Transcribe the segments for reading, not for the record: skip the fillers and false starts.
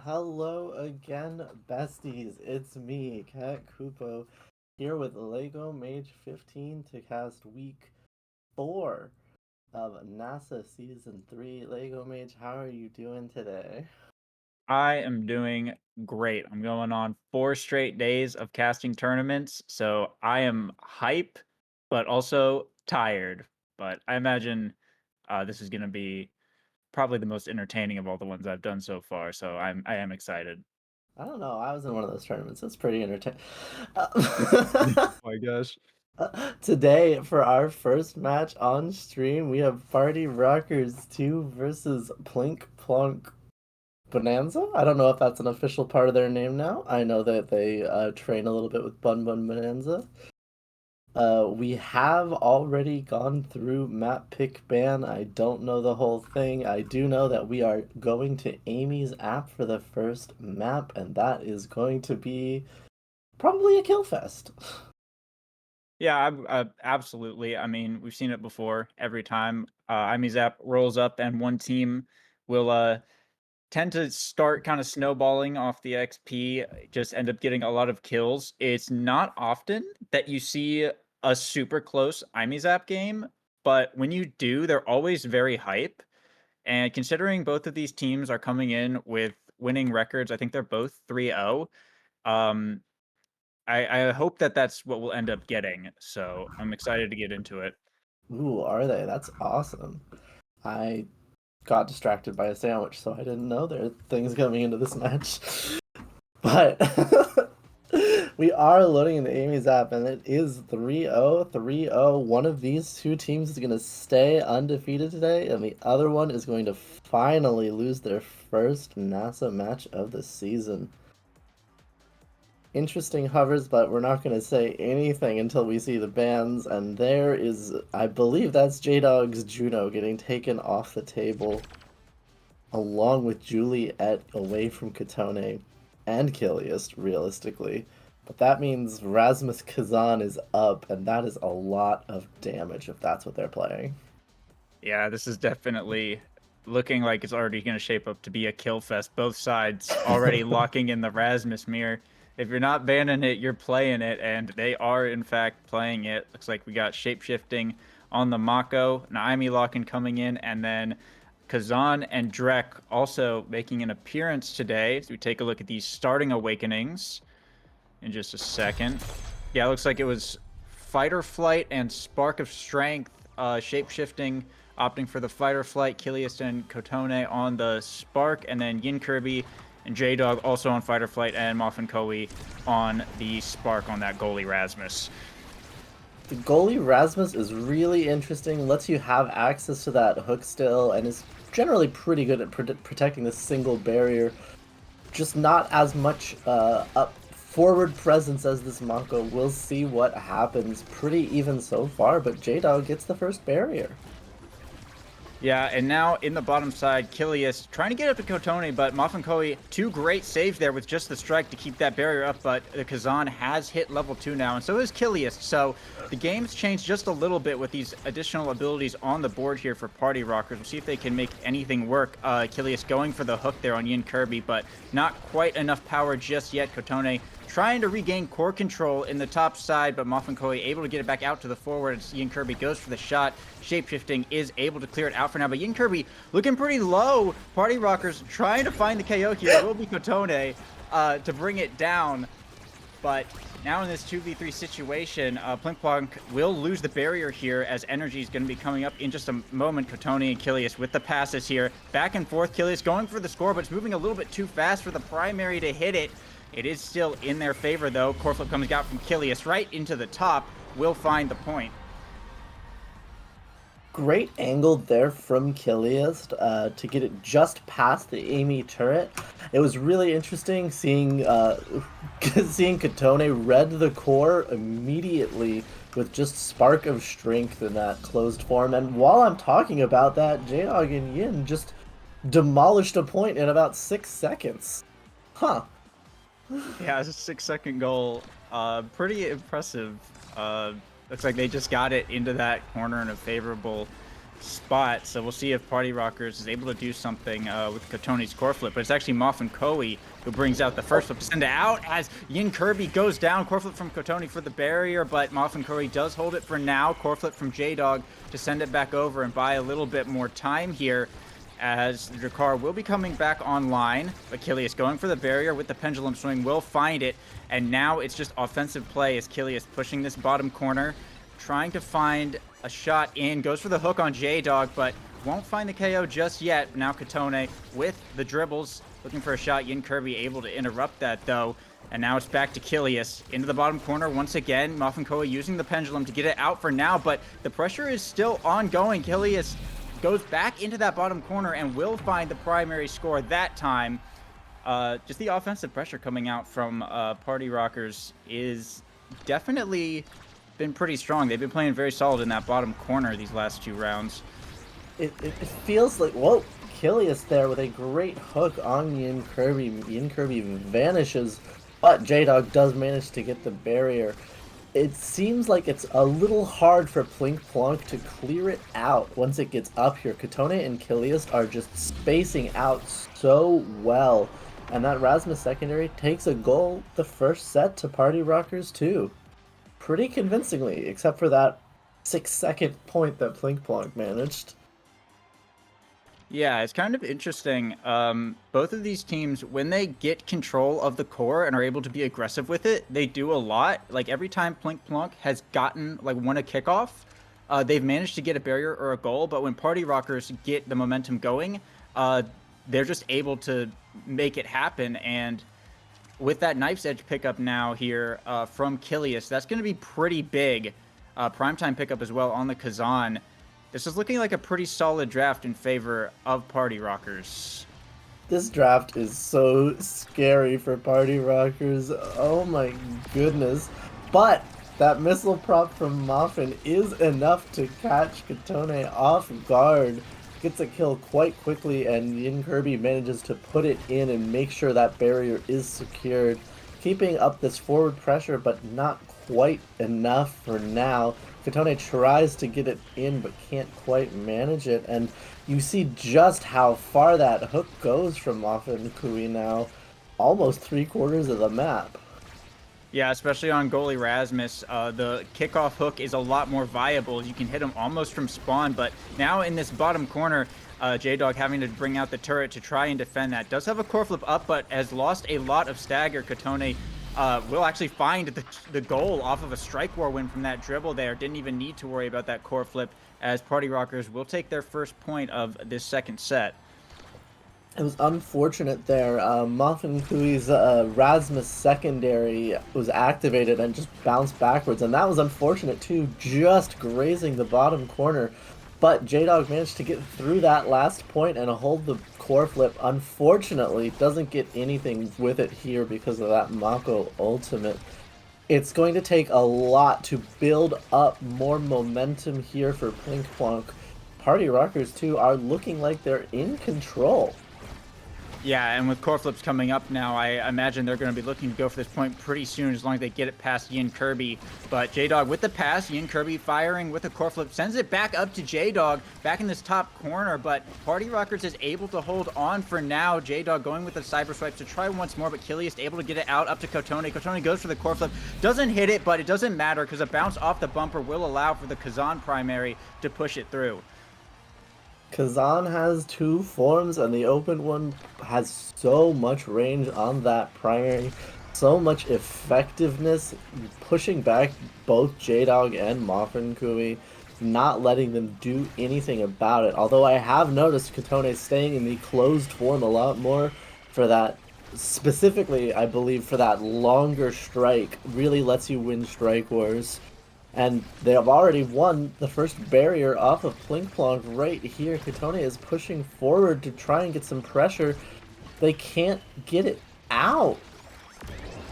Hello again, besties. It's me, Kat Kupo, here with Lego Mage 15 to cast week 4 of NASA Season 3. Lego Mage, how are you doing today? I am doing great. I'm going on 4 straight days of casting tournaments, so I am hype, but also tired. But I imagine this is going to be probably the most entertaining of all the ones I've done so far. So I am excited. I don't know, I was in one of those tournaments. It's pretty entertaining. Oh my gosh. Today, for our first match on stream, we have Party Rockers 2 versus Plink Plonk Bonanza? I don't know if that's an official part of their name now. I know that they train a little bit with Bun Bun Bonanza. We have already gone through map pick ban. I don't know the whole thing. I do know that we are going to Amy's app for the first map, and that is going to be probably a kill fest. Yeah, absolutely. I mean, we've seen it before. Every time IMEZAP rolls up and one team will tend to start kind of snowballing off the XP, just end up getting a lot of kills. It's not often that you see a super close IMEZAP game, but when you do, they're always very hype. And considering both of these teams are coming in with winning records, I think they're both 3-0. Um, I hope that that's what we'll end up getting. So I'm excited to get into it. Ooh, are they? That's awesome. I got distracted by a sandwich, so I didn't know there are things coming into this match. But we are loading in the Amy's app, and it is 3-0, 3-0. One of these two teams is going to stay undefeated today, and the other one is going to finally lose their first NASA match of the season. Interesting hovers, but we're not going to say anything until we see the bans. And there is, I believe that's J-Dog's Juno getting taken off the table, along with Juliet away from Katone and Kiliast, realistically. But that means Rasmus Kazan is up, and that is a lot of damage if that's what they're playing. Yeah, this is definitely looking like it's already going to shape up to be a kill fest. Both sides already locking in the Rasmus mirror. If you're not banning it, you're playing it, and they are in fact playing it. Looks like we got shapeshifting on the Mako, Naomi locking coming in, and then Kazan and Drek also making an appearance today. So we take a look at these starting awakenings in just a second. Yeah, it looks like it was Fight or Flight and Spark of Strength, shape-shifting, opting for the Fight or Flight, Kiliast and Kotone on the Spark, and then Yin Kirby and J-Dog also on Fight or Flight, and Moffin Koei on the Spark on that goalie Rasmus. The goalie Rasmus is really interesting, lets you have access to that hook still, and is generally pretty good at protecting the single barrier. Just not as much up forward presence as this Mako. We'll see what happens. Pretty even so far, but J-Dog gets the first barrier. Yeah, and now in the bottom side, Kilias trying to get up to Kotone, but Moffin Koei, 2 great saves there with just the strike to keep that barrier up, but the Kazan has hit level 2 now, and so is Kilias. So the game's changed just a little bit with these additional abilities on the board here for Party Rockers. We'll see if they can make anything work. Kilias going for the hook there on Yin Kirby, but not quite enough power just yet. Kotone trying to regain core control in the top side, but Moffin Koei able to get it back out to the forward as Yin Kirby goes for the shot. Shapeshifting is able to clear it out for now, but Yin Kirby looking pretty low. Party Rockers trying to find the KO here. It will be Kotone to bring it down, but now in this 2v3 situation, Plinkplonk will lose the barrier here as energy is going to be coming up in just a moment. Kotone and Kilias with the passes here. Back and forth, Kilias going for the score, but it's moving a little bit too fast for the primary to hit it. It is still in their favor, though. Core flip comes out from Kilias right into the top. Will find the point. Great angle there from Kiliast to get it just past the Amy turret. It was really interesting seeing seeing Katone read the core immediately with just Spark of Strength in that closed form. And while I'm talking about that, J-Dog and Yin just demolished a point in about 6 seconds. Huh. Yeah, it's a 6-second goal. Pretty impressive. Looks like they just got it into that corner in a favorable spot. So we'll see if Party Rockers is able to do something with Kotone's core flip. But it's actually Moff Koei who brings out the first flip to send it out as Yin Kirby goes down. Core flip from Kotone for the barrier, but Moff Koei does hold it for now. Core flip from J-Dog to send it back over and buy a little bit more time here, as the Drakkar will be coming back online. Achilles going for the barrier with the pendulum swing, will find it, and now it's just offensive play as Achilles pushing this bottom corner, trying to find a shot in, goes for the hook on J-Dog, but won't find the KO just yet. Now Kotone with the dribbles, looking for a shot. Yin Kirby able to interrupt that though, and now it's back to Kilius into the bottom corner once again. Moff Koei using the pendulum to get it out for now, but the pressure is still ongoing. Kilius goes back into that bottom corner and will find the primary score that time. Just the offensive pressure coming out from Party Rockers is definitely been pretty strong. They've been playing very solid in that bottom corner these last 2 rounds. It feels like, whoa, Kilius there with a great hook on Yin Kirby. Yin Kirby vanishes, but J-Dog does manage to get the barrier. It seems like it's a little hard for Plink Plonk to clear it out once it gets up here. Kotone and Kilius are just spacing out so well, and that Rasmus secondary takes a goal the first set to Party Rockers too. Pretty convincingly, except for that 6-second point that Plink Plonk managed. Yeah, it's kind of interesting. Both of these teams, when they get control of the core and are able to be aggressive with it, they do a lot. Like every time Plink Plonk has gotten, like, won a kickoff, they've managed to get a barrier or a goal. But when Party Rockers get the momentum going, they're just able to make it happen. And with that knife's edge pickup now here from Kilius, that's going to be pretty big. Primetime pickup as well on the Kazan. This is looking like a pretty solid draft in favor of Party Rockers. This draft is so scary for Party Rockers. Oh my goodness. But that missile prop from Muffin is enough to catch Kotone off guard. Gets a kill quite quickly, and Yin Kirby manages to put it in and make sure that barrier is secured. Keeping up this forward pressure, but not quite enough for now. Kotone tries to get it in, but can't quite manage it, and you see just how far that hook goes from Moffin Kui now. Almost 3/4 of the map. Yeah, especially on goalie Rasmus, the kickoff hook is a lot more viable. You can hit him almost from spawn, but now in this bottom corner, J-Dog having to bring out the turret to try and defend that. Does have a core flip up, but has lost a lot of stagger. Kotone will actually find the goal off of a strike war win from that dribble there. Didn't even need to worry about that core flip, as Party Rockers will take their first point of this second set. It was unfortunate there. Muffin Kui's Rasmus secondary was activated and just bounced backwards, and that was unfortunate too, just grazing the bottom corner. But J-Dog managed to get through that last point and hold the core flip. Unfortunately, doesn't get anything with it here because of that Mako ultimate. It's going to take a lot to build up more momentum here for Plink Plonk. Party Rockers too are looking like they're in control. Yeah, and with core flips coming up now, I imagine they're going to be looking to go for this point pretty soon, as long as they get it past Yin Kirby. But J-Dog with the pass, Yin Kirby firing with a core flip, sends it back up to J-Dog, back in this top corner, but Party Rockers is able to hold on for now. J-Dog going with the cyber swipes to try once more, but Kilius able to get it out up to Kotone. Kotone goes for the core flip, doesn't hit it, but it doesn't matter because a bounce off the bumper will allow for the Kazan primary to push it through. Kazan has 2 forms, and the open one has so much range on that primary, so much effectiveness, pushing back both J-Dog and Moffin Kui, not letting them do anything about it. Although I have noticed Kotone staying in the closed form a lot more for that, specifically, I believe, for that longer strike, really lets you win strike wars. And they have already won the first barrier off of Plink Plonk right here. Kotone is pushing forward to try and get some pressure. They can't get it out.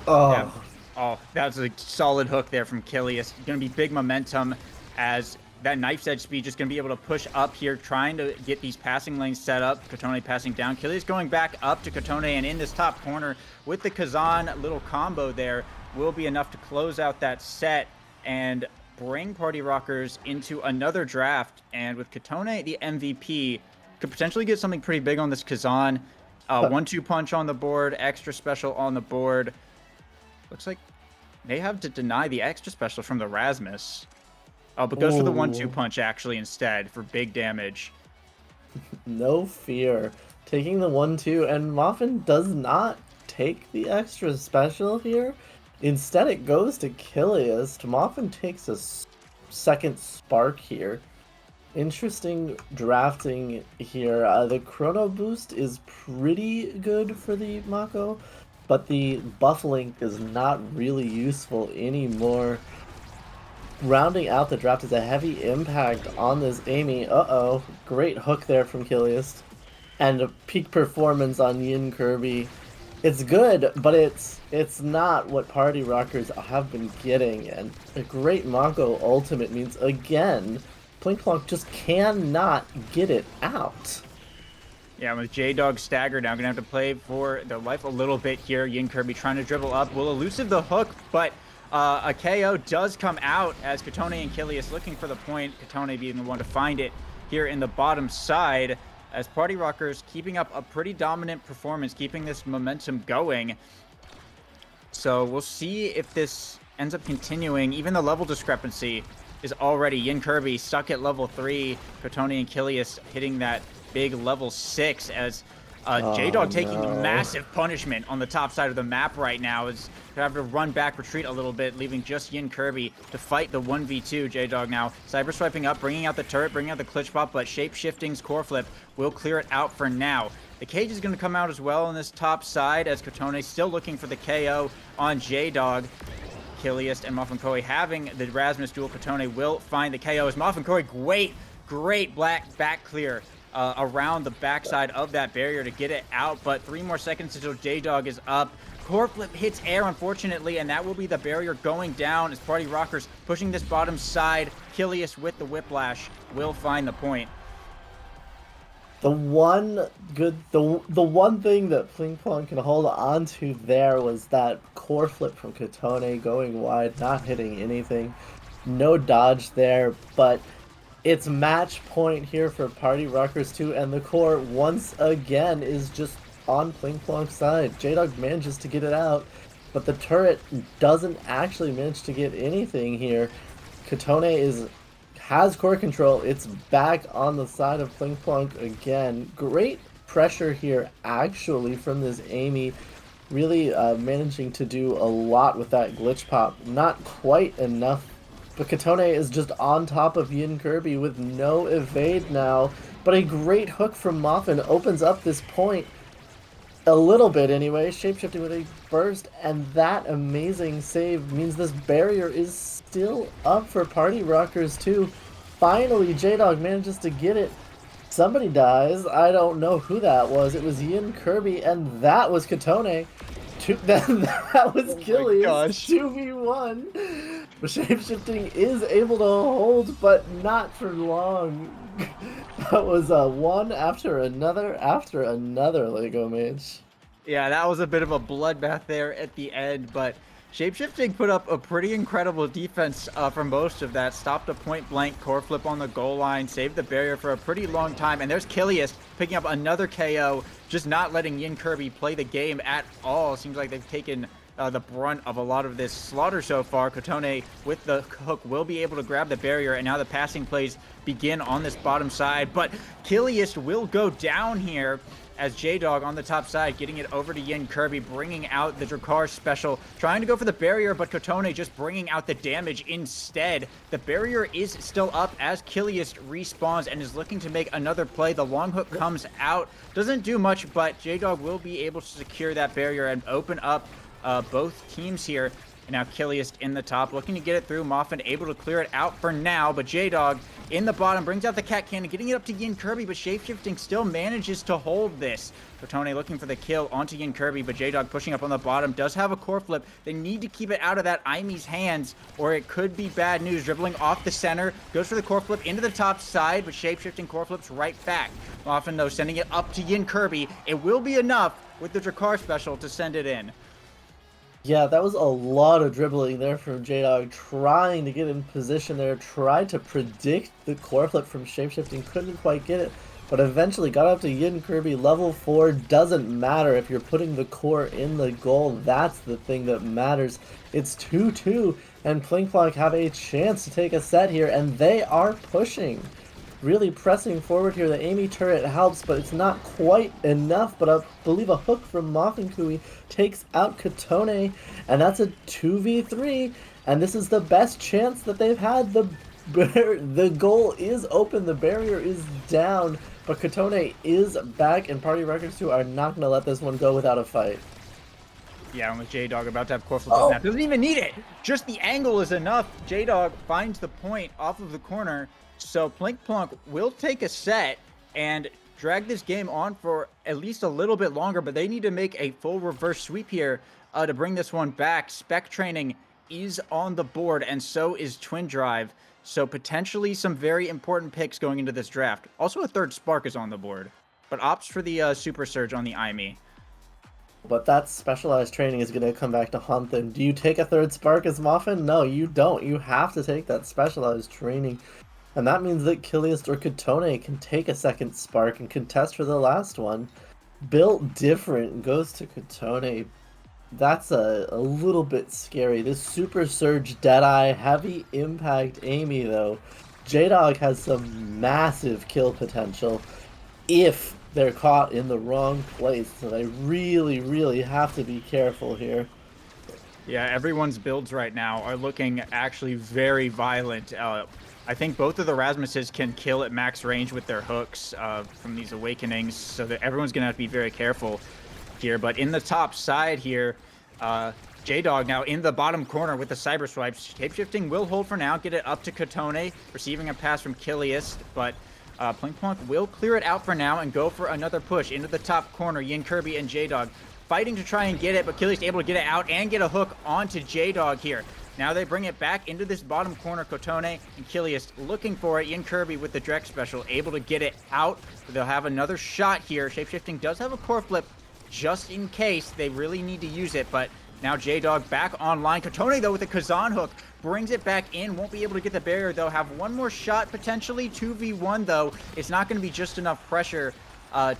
Oh. Yeah. Oh, that was a solid hook there from Kilius. Going to be big momentum, as that knife's edge speed just going to be able to push up here, trying to get these passing lanes set up. Kotone passing down. Kilius going back up to Kotone, and in this top corner with the Kazan little combo there will be enough to close out that set. And bring Party Rockers into another draft, and with Katone, the MVP, could potentially get something pretty big on this Kazan. 1-2 punch on the board, extra special on the board. Looks like they have to deny the extra special from the Rasmus. Oh, but goes for the 1-2 punch actually instead for big damage. No fear. Taking the 1-2, and Muffin does not take the extra special here. Instead, it goes to Kiliast. Muffin takes a second spark here. Interesting drafting here. The Chrono Boost is pretty good for the Mako, but the Buff Link is not really useful anymore. Rounding out the draft is a heavy impact on this Amy. Uh-oh. Great hook there from Kiliast. And a peak performance on Yin Kirby. It's good, but it's not what Party Rockers have been getting. And a great Mako ultimate means, again, Plinkplonk just cannot get it out. Yeah, with J-Dog staggered now, gonna have to play for their life a little bit here. Yin Kirby trying to dribble up, will elusive the hook, but a KO does come out as Katone and Kiliast looking for the point. Katone being the one to find it here in the bottom side, as Party Rockers keeping up a pretty dominant performance, keeping this momentum going. So we'll see if this ends up continuing. Even the level discrepancy is already Yin Kirby stuck at level 3. Katone and Kiliast hitting that big level 6 as J-Dog taking massive punishment on the top side of the map right now. Is gonna have to run back, retreat a little bit, leaving just Yin Kirby to fight the 1v2. J-Dog now cyber swiping up, bringing out the turret, bringing out the glitch pop, but shape shifting's core flip will clear it out for now. The cage is going to come out as well on this top side as Katone still looking for the KO on J-Dog. Kiliast and Muffin Koi having the Rasmus duel. Katone will find the KO as Muffin Koi, great black back clear around the backside of that barrier to get it out, but 3 more seconds until J-Dog is up. Core flip hits air, unfortunately, and that will be the barrier going down as Party Rockers pushing this bottom side. Kiliast with the whiplash will find the point. The one thing that Plinkplonk can hold on to there was that core flip from Katone going wide, not hitting anything. No dodge there, but it's match point here for Party Rockers 2, and the core once again is just on Plinkplonk's side. J-Dog manages to get it out, but the turret doesn't actually manage to get anything here. Katone has core control. It's back on the side of Plinkplonk again. Great pressure here actually from this Amy. Really managing to do a lot with that glitch pop. Not quite enough, but Katone is just on top of Yin Kirby with no evade now. But a great hook from Muffin opens up this point a little bit anyway, shapeshifting with a burst, and that amazing save means this barrier is still up for Party Rockers 2. Finally, J-Dog manages to get it. Somebody dies. I don't know who that was. It was Yin Kirby, and that was Katone. That was Kiliast. 2v1. But shapeshifting is able to hold, but not for long. That was one after another Lego Mage. Yeah, that was a bit of a bloodbath there at the end, but shapeshifting put up a pretty incredible defense for most of that. Stopped a point-blank core flip on the goal line, saved the barrier for a pretty long time, and there's Kiliast picking up another KO, just not letting Yin Kirby play the game at all. Seems like they've taken the brunt of a lot of this slaughter so far. Katone with the hook will be able to grab the barrier, and now the passing plays begin on this bottom side, but Kiliast will go down here as J-Dog on the top side, getting it over to Yin Kirby, bringing out the Drakkar special, trying to go for the barrier, but Katone just bringing out the damage instead. The barrier is still up as Kiliast respawns and is looking to make another play. The long hook comes out, doesn't do much, but J-Dog will be able to secure that barrier and open up both teams here. And now Kiliast in the top, looking to get it through. Muffin able to clear it out for now, but J-Dog in the bottom brings out the cat cannon, getting it up to Yin Kirby, but shapeshifting still manages to hold this. Katone looking for the kill onto Yin Kirby, but J-Dog pushing up on the bottom, does have a core flip. They need to keep it out of that Imi's hands, or it could be bad news. Dribbling off the center, goes for the core flip into the top side, but shapeshifting core flips right back. Muffin, though, sending it up to Yin Kirby. It will be enough with the Drakkar special to send it in. Yeah, that was a lot of dribbling there from J-Dog, trying to get in position there, tried to predict the core flip from Shapeshifting, couldn't quite get it, but eventually got up to Yin Kirby, level 4, doesn't matter if you're putting the core in the goal, that's the thing that matters. It's 2-2, and Plinkplonk have a chance to take a set here, and they are pushing. Really pressing forward here. The Amy turret helps, but it's not quite enough. But I believe a hook from Moffinkui takes out Katone, and that's a 2v3. And this is the best chance that they've had. The goal is open, the barrier is down, but Katone is back, and Party Records 2 are not going to let this one go without a fight. Yeah, and with J-Dog about to have core flip up now. Doesn't even need it. Just the angle is enough. J-Dog finds the point off of the corner. So Plinkplonk will take a set and drag this game on for at least a little bit longer, but they need to make a full reverse sweep here to bring this one back. Spec Training is on the board, and so is Twin Drive. So potentially some very important picks going into this draft. Also, a third Spark is on the board, but opts for the Super Surge on the IME. But that specialized training is going to come back to haunt them. Do you take a third Spark as Muffin? No, you don't. You have to take that specialized training. And that means that Kiliast or Katone can take a second Spark and contest for the last one. Built different goes to Katone. That's a little bit scary. This Super Surge Deadeye, heavy impact Amy though. J-Dog has some massive kill potential if they're caught in the wrong place. So they really, really have to be careful here. Yeah, everyone's builds right now are looking actually very violent. I think both of the Rasmuses can kill at max range with their hooks from these awakenings, so that everyone's going to have to be very careful here. But in the top side here, J-Dog now in the bottom corner with the cyber swipes. Shapeshifting will hold for now, get it up to Katone, receiving a pass from Kiliast, but Plinkplonk will clear it out for now and go for another push into the top corner. Yin Kirby and J-Dog fighting to try and get it, but Kiliast able to get it out and get a hook onto J-Dog here. Now they bring it back into this bottom corner. Kotone and Kiliast looking for it. Yin Kirby with the direct special, able to get it out. They'll have another shot here. Shapeshifting does have a core flip just in case they really need to use it, but now J-Dog back online. Kotone, though, with a Kazan hook, brings it back in. Won't be able to get the barrier, though. Have one more shot, potentially. 2v1, though. It's not going to be just enough pressure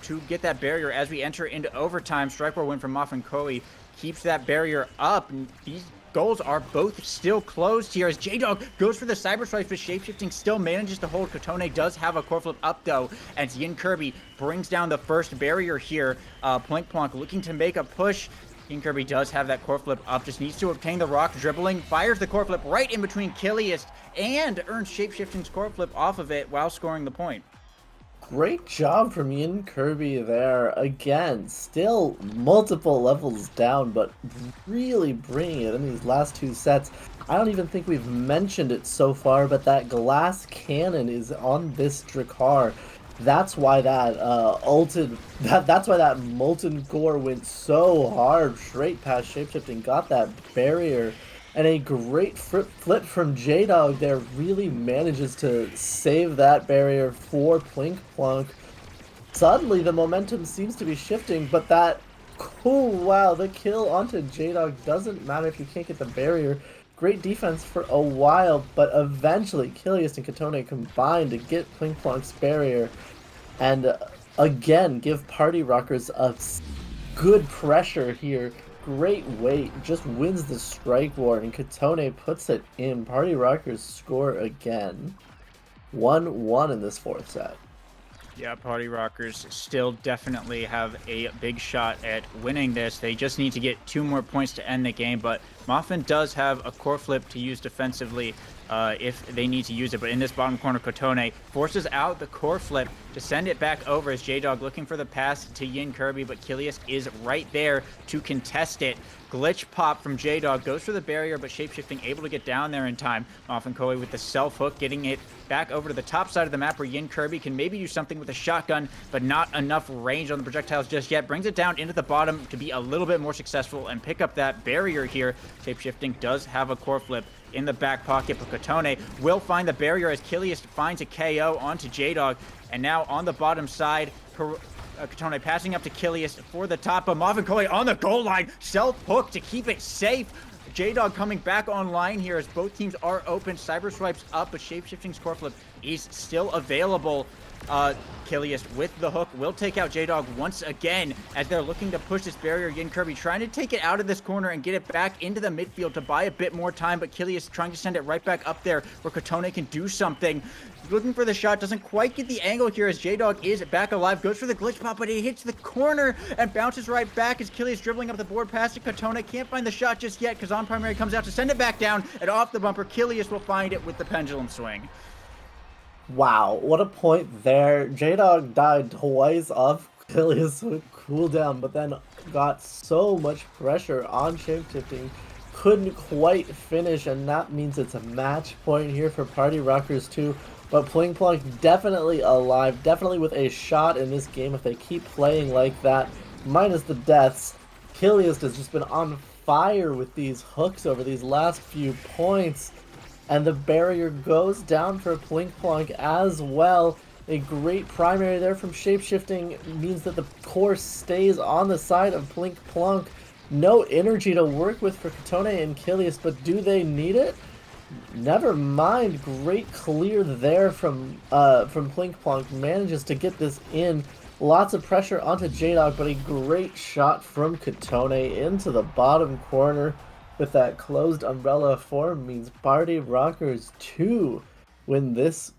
to get that barrier as we enter into overtime. Strikeforce win from Moffinkui keeps that barrier up. And these goals are both still closed here as J-Dog goes for the cyber swipe, but Shapeshifting still manages to hold. Kotone does have a core flip up though, and Yin Kirby brings down the first barrier here. Plinkplonk looking to make a push. Yin Kirby does have that core flip up, just needs to obtain the rock dribbling, fires the core flip right in between Kiliast, and earns Shapeshifting's core flip off of it while scoring the point. Great job from Yin Kirby there. Again, still multiple levels down, but really bringing it in these last two sets. I don't even think we've mentioned it so far, but that glass cannon is on this Drakkar. That's why that that's why that molten core went so hard straight past Shapeshifting, got that barrier. And a great flip from J-Dog there really manages to save that barrier for Plinkplonk. Suddenly the momentum seems to be shifting, but that, oh wow, the kill onto J-Dog doesn't matter if you can't get the barrier. Great defense for a while, but eventually Kiliast and Katone combine to get Plinkplonk's barrier. And again, give Party Rockers a good pressure here. Great weight, just wins the strike war, and Katone puts it in. Party Rockers score again. 1-1 in this fourth set. Yeah, Party Rockers still definitely have a big shot at winning this. They just need to get 2 more points to end the game, but Muffin does have a core flip to use defensively if they need to use it. But in this bottom corner, Kotone forces out the core flip to send it back over as J-Dog looking for the pass to Yin Kirby, but Kiliast is right there to contest it. Glitch pop from J-Dog goes for the barrier, but Shapeshifting able to get down there in time. Moffinkui with the self hook, getting it back over to the top side of the map where Yin Kirby can maybe do something with a shotgun, but not enough range on the projectiles just yet. Brings it down into the bottom to be a little bit more successful and pick up that barrier here. Shapeshifting does have a core flip in the back pocket, but Kotone will find the barrier as Kiliast finds a KO onto J-Dog. And now on the bottom side, Kotone passing up to Kilius for the top, but Marvin Koi on the goal line, self-hook to keep it safe. J-Dog coming back online here as both teams are open. Cyber swipes up, but shape-shifting score flip is still available. Kilius with the hook will take out J-Dog once again as they're looking to push this barrier. Yin Kirby trying to take it out of this corner and get it back into the midfield to buy a bit more time, but Kilius trying to send it right back up there where Kotone can do something. Looking for the shot, doesn't quite get the angle here as J-Dog is back alive, goes for the glitch pop, but it hits the corner and bounces right back as Kilius dribbling up the board past it. Kotone can't find the shot just yet because On Primary comes out to send it back down, and off the bumper, Kilius will find it with the pendulum swing. Wow, what a point there. J-Dog died twice off Kilius' cooldown, but then got so much pressure on shapeshifting, couldn't quite finish, and that means it's a match point here for Party Rockers too. But Pling Plonk definitely alive, definitely with a shot in this game if they keep playing like that, minus the deaths. Kilius has just been on fire with these hooks over these last few points. And the barrier goes down for Plink Plonk as well. A great primary there from Shapeshifting means that the core stays on the side of Plink Plonk. No energy to work with for Kotone and Kilius, but do they need it? Never mind. Great clear there from Plink Plonk. Manages to get this in. Lots of pressure onto J-Dog, but a great shot from Kotone into the bottom corner. With that closed umbrella form means Party Rockers 2 win this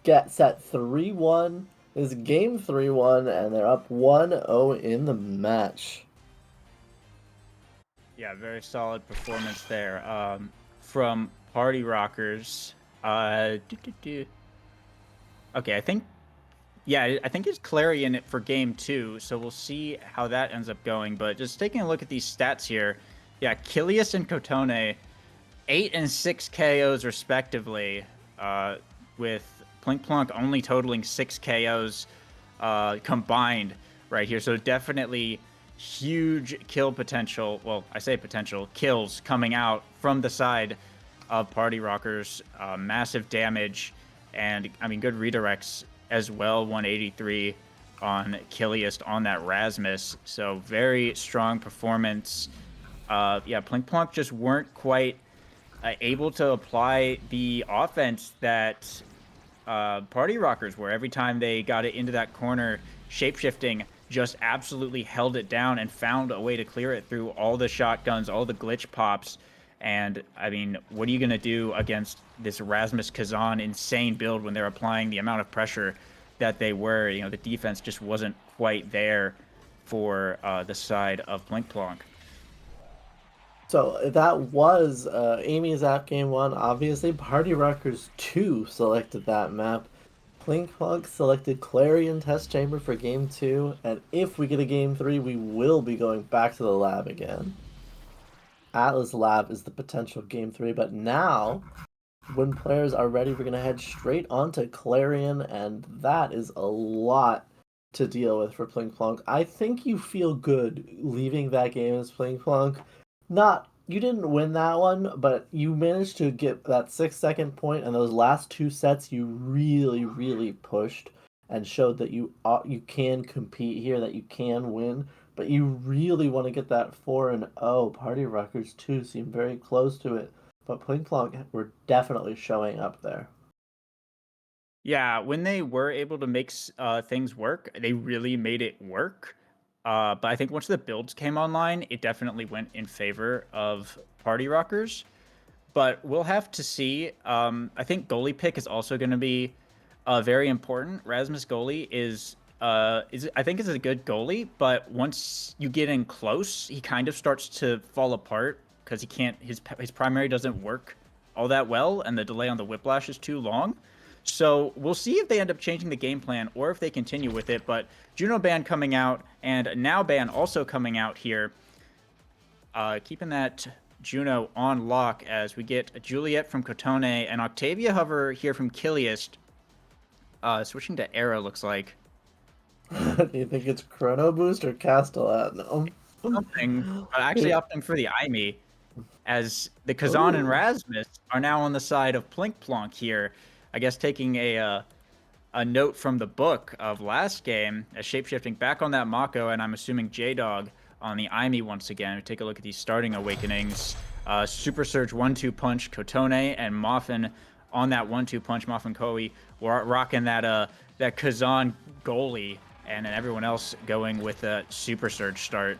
get set 3-1. This game 3-1 and they're up 1-0 in the match. Yeah, very solid performance there from Party Rockers. Okay, I think it's Clarion for game 2, so we'll see how that ends up going. But just taking a look at these stats here, yeah, Kilius and Kotone, 8 and 6 KOs respectively, with Plink Plonk only totaling 6 KOs combined right here. So definitely huge kill potential. Well, I say potential, kills coming out from the side of Party Rockers. Massive damage, and I mean, good redirects as well. 183 on Kilius on that Rasmus. So very strong performance. Yeah, Plink Plonk just weren't quite able to apply the offense that Party Rockers were. Every time they got it into that corner, Shapeshifting just absolutely held it down and found a way to clear it through all the shotguns, all the glitch pops. And, I mean, what are you going to do against this Rasmus Kazan insane build when they're applying the amount of pressure that they were? You know, the defense just wasn't quite there for the side of Plink Plonk. So that was Amy's app game 1. Obviously, Party Rockers 2 selected that map. Plink Plonk selected Clarion Test Chamber for game 2. And if we get a game 3, we will be going back to the lab again. Atlas Lab is the potential game 3. But now, when players are ready, we're going to head straight onto Clarion. And that is a lot to deal with for Plink Plonk. I think you feel good leaving that game as Plink Plonk. You didn't win that one, but you managed to get that 6-second point, and those last 2 sets you really, really pushed and showed that you can compete here, that you can win. But you really want to get that 4-0. Party Rockers 2 seem very close to it, but Plink Plonk were definitely showing up there. Yeah, when they were able to make things work, they really made it work. But I think once the builds came online, it definitely went in favor of Party Rockers. But we'll have to see. I think goalie pick is also going to be very important. Rasmus goalie is I think is a good goalie, but once you get in close, he kind of starts to fall apart because he can't. His primary doesn't work all that well, and the delay on the whiplash is too long. So we'll see if they end up changing the game plan or if they continue with it. But Juno Ban coming out and Now Ban also coming out here. Keeping that Juno on lock as we get Juliet from Kotone and Octavia Hover here from Kilius. Switching to Era looks like. Do you think it's Chrono Boost or Castellat? No. Something, but actually opting for the IME as the Kazan and Rasmus are now on the side of Plink Plonk here. I guess taking a a note from the book of last game as shapeshifting back on that Mako, and I'm assuming J-Dog on the Aimi once again. Take a look at these starting awakenings. Super Surge 1-2 punch, Kotone and Moffin on that 1-2 punch. Moffin Koi rocking that that Kazan goalie, and then everyone else going with a Super Surge start.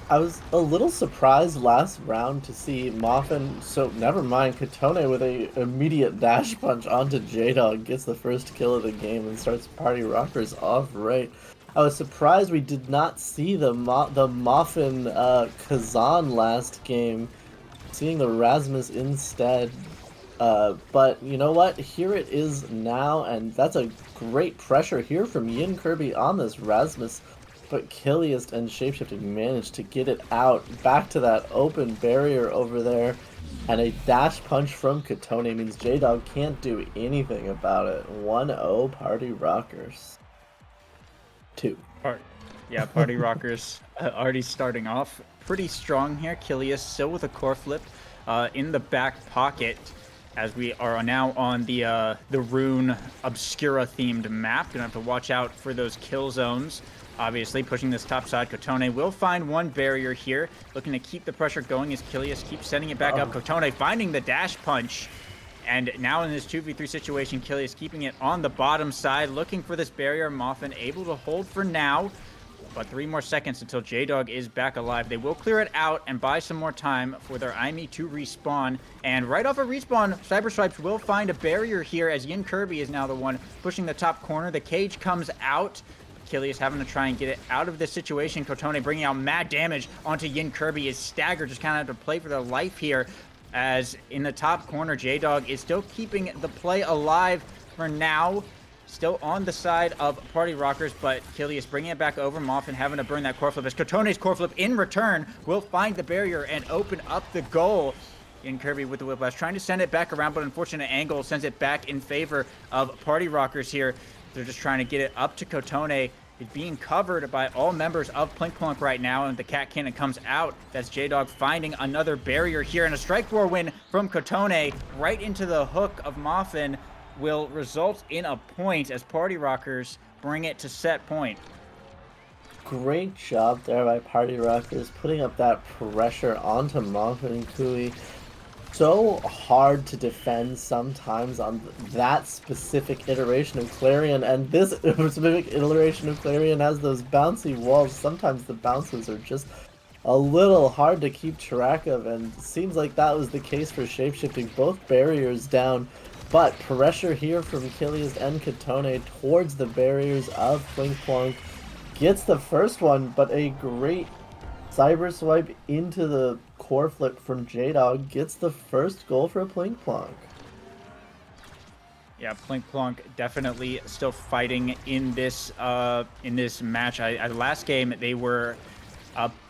I was a little surprised last round to see Moffin, so never mind, Kotone with a immediate dash punch onto J-Dog gets the first kill of the game and starts Party Rockers off right. I was surprised we did not see the Moffin Kazan last game, seeing the Rasmus instead. But you know what? Here it is now, and that's a great pressure here from Yin Kirby on this Rasmus. But Killiest and Shapeshifting managed to get it out back to that open barrier over there. And a dash punch from Kotone means J-Dog can't do anything about it. 1-0 Party Rockers. 2. Yeah, Party Rockers already starting off pretty strong here. Killiest still with a core flip in the back pocket, as we are now on the Rune Obscura themed map. Gonna have to watch out for those kill zones. Obviously, pushing this top side, Kotone will find one barrier here, looking to keep the pressure going as Killiest keeps setting it back up. Kotone finding the dash punch, and now in this 2v3 situation, Killiest keeping it on the bottom side, looking for this barrier. Moffin able to hold for now, but 3 more seconds until J-Dog is back alive. They will clear it out and buy some more time for their Aimi to respawn. And right off a respawn, Cyber Swipes will find a barrier here as Yin Kirby is now the one pushing the top corner. The cage comes out. Killiest having to try and get it out of this situation. Kotone bringing out mad damage onto Yin Kirby. Is staggered, just kind of have to play for their life here. As in the top corner, J-Dog is still keeping the play alive for now. Still on the side of Party Rockers, but Killiest bringing it back over. Moffin having to burn that core flip as Kotone's core flip in return will find the barrier and open up the goal. Yin Kirby with the whiplash, trying to send it back around, but unfortunate angle sends it back in favor of Party Rockers here. They're just trying to get it up to Kotone. It's being covered by all members of Plink Plunk right now, and the Cat Cannon comes out. That's J-Dog finding another barrier here, and a Strike Roar win from Kotone right into the hook of Moffin will result in a point as Party Rockers bring it to set point. Great job there by Party Rockers, putting up that pressure onto Moffin and Kui. So hard to defend sometimes on that specific iteration of Clarion, and this specific iteration of Clarion has those bouncy walls. Sometimes the bounces are just a little hard to keep track of, and it seems like that was the case for Shapeshifting. Both barriers down, but pressure here from Killiest and Kotone towards the barriers of Plink Plonk. Gets the first one, but a great cyber swipe into the core flip from J-Dog gets the first goal for Plink Plonk. Yeah, Plink Plonk definitely still fighting in this match. Last game they were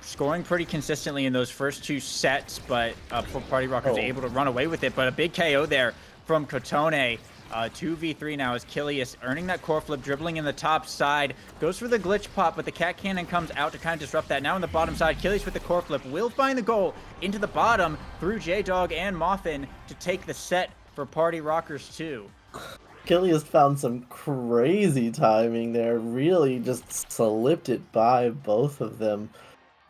scoring pretty consistently in those first 2 sets, but before Party Rockers able to run away with it. But a big KO there from Kotone. 2v3 now as Killiest earning that core flip, dribbling in the top side, goes for the glitch pop, but the Cat Cannon comes out to kind of disrupt that. Now on the bottom side, Killiest with the core flip will find the goal into the bottom through J-Dog and Moffin to take the set for Party Rockers 2. Killiest found some crazy timing there, really just slipped it by both of them,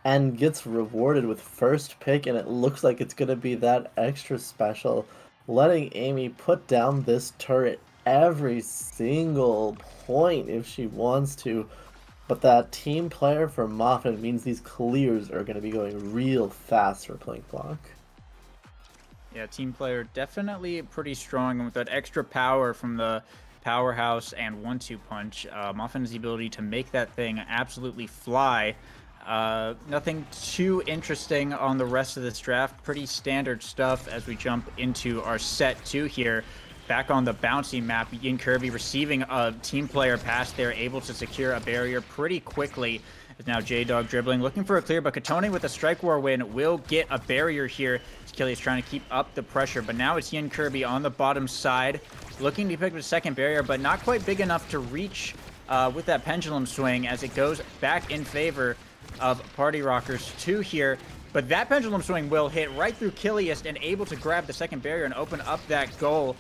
and gets rewarded with first pick, and it looks like it's going to be that extra special, letting Amy put down this turret every single point if she wants to. But that team player for Moffin means these clears are going to be going real fast for Plink Plonk. Yeah, team player definitely pretty strong, and with that extra power from the powerhouse and 1-2 punch, Moffin has the ability to make that thing absolutely fly. Nothing too interesting on the rest of this draft. Pretty standard stuff as we jump into our set 2 here. Back on the bouncy map, Yin Kirby receiving a team player pass there, able to secure a barrier pretty quickly. Now J-Dog dribbling, looking for a clear, but Kotone with a Strike War win will get a barrier here. Killiest trying to keep up the pressure, but now it's Yin Kirby on the bottom side, looking to pick up a second barrier, but not quite big enough to reach with that pendulum swing as it goes back in favor of Party Rockers 2 here. But that pendulum swing will hit right through Killiest and able to grab the second barrier and open up that goal.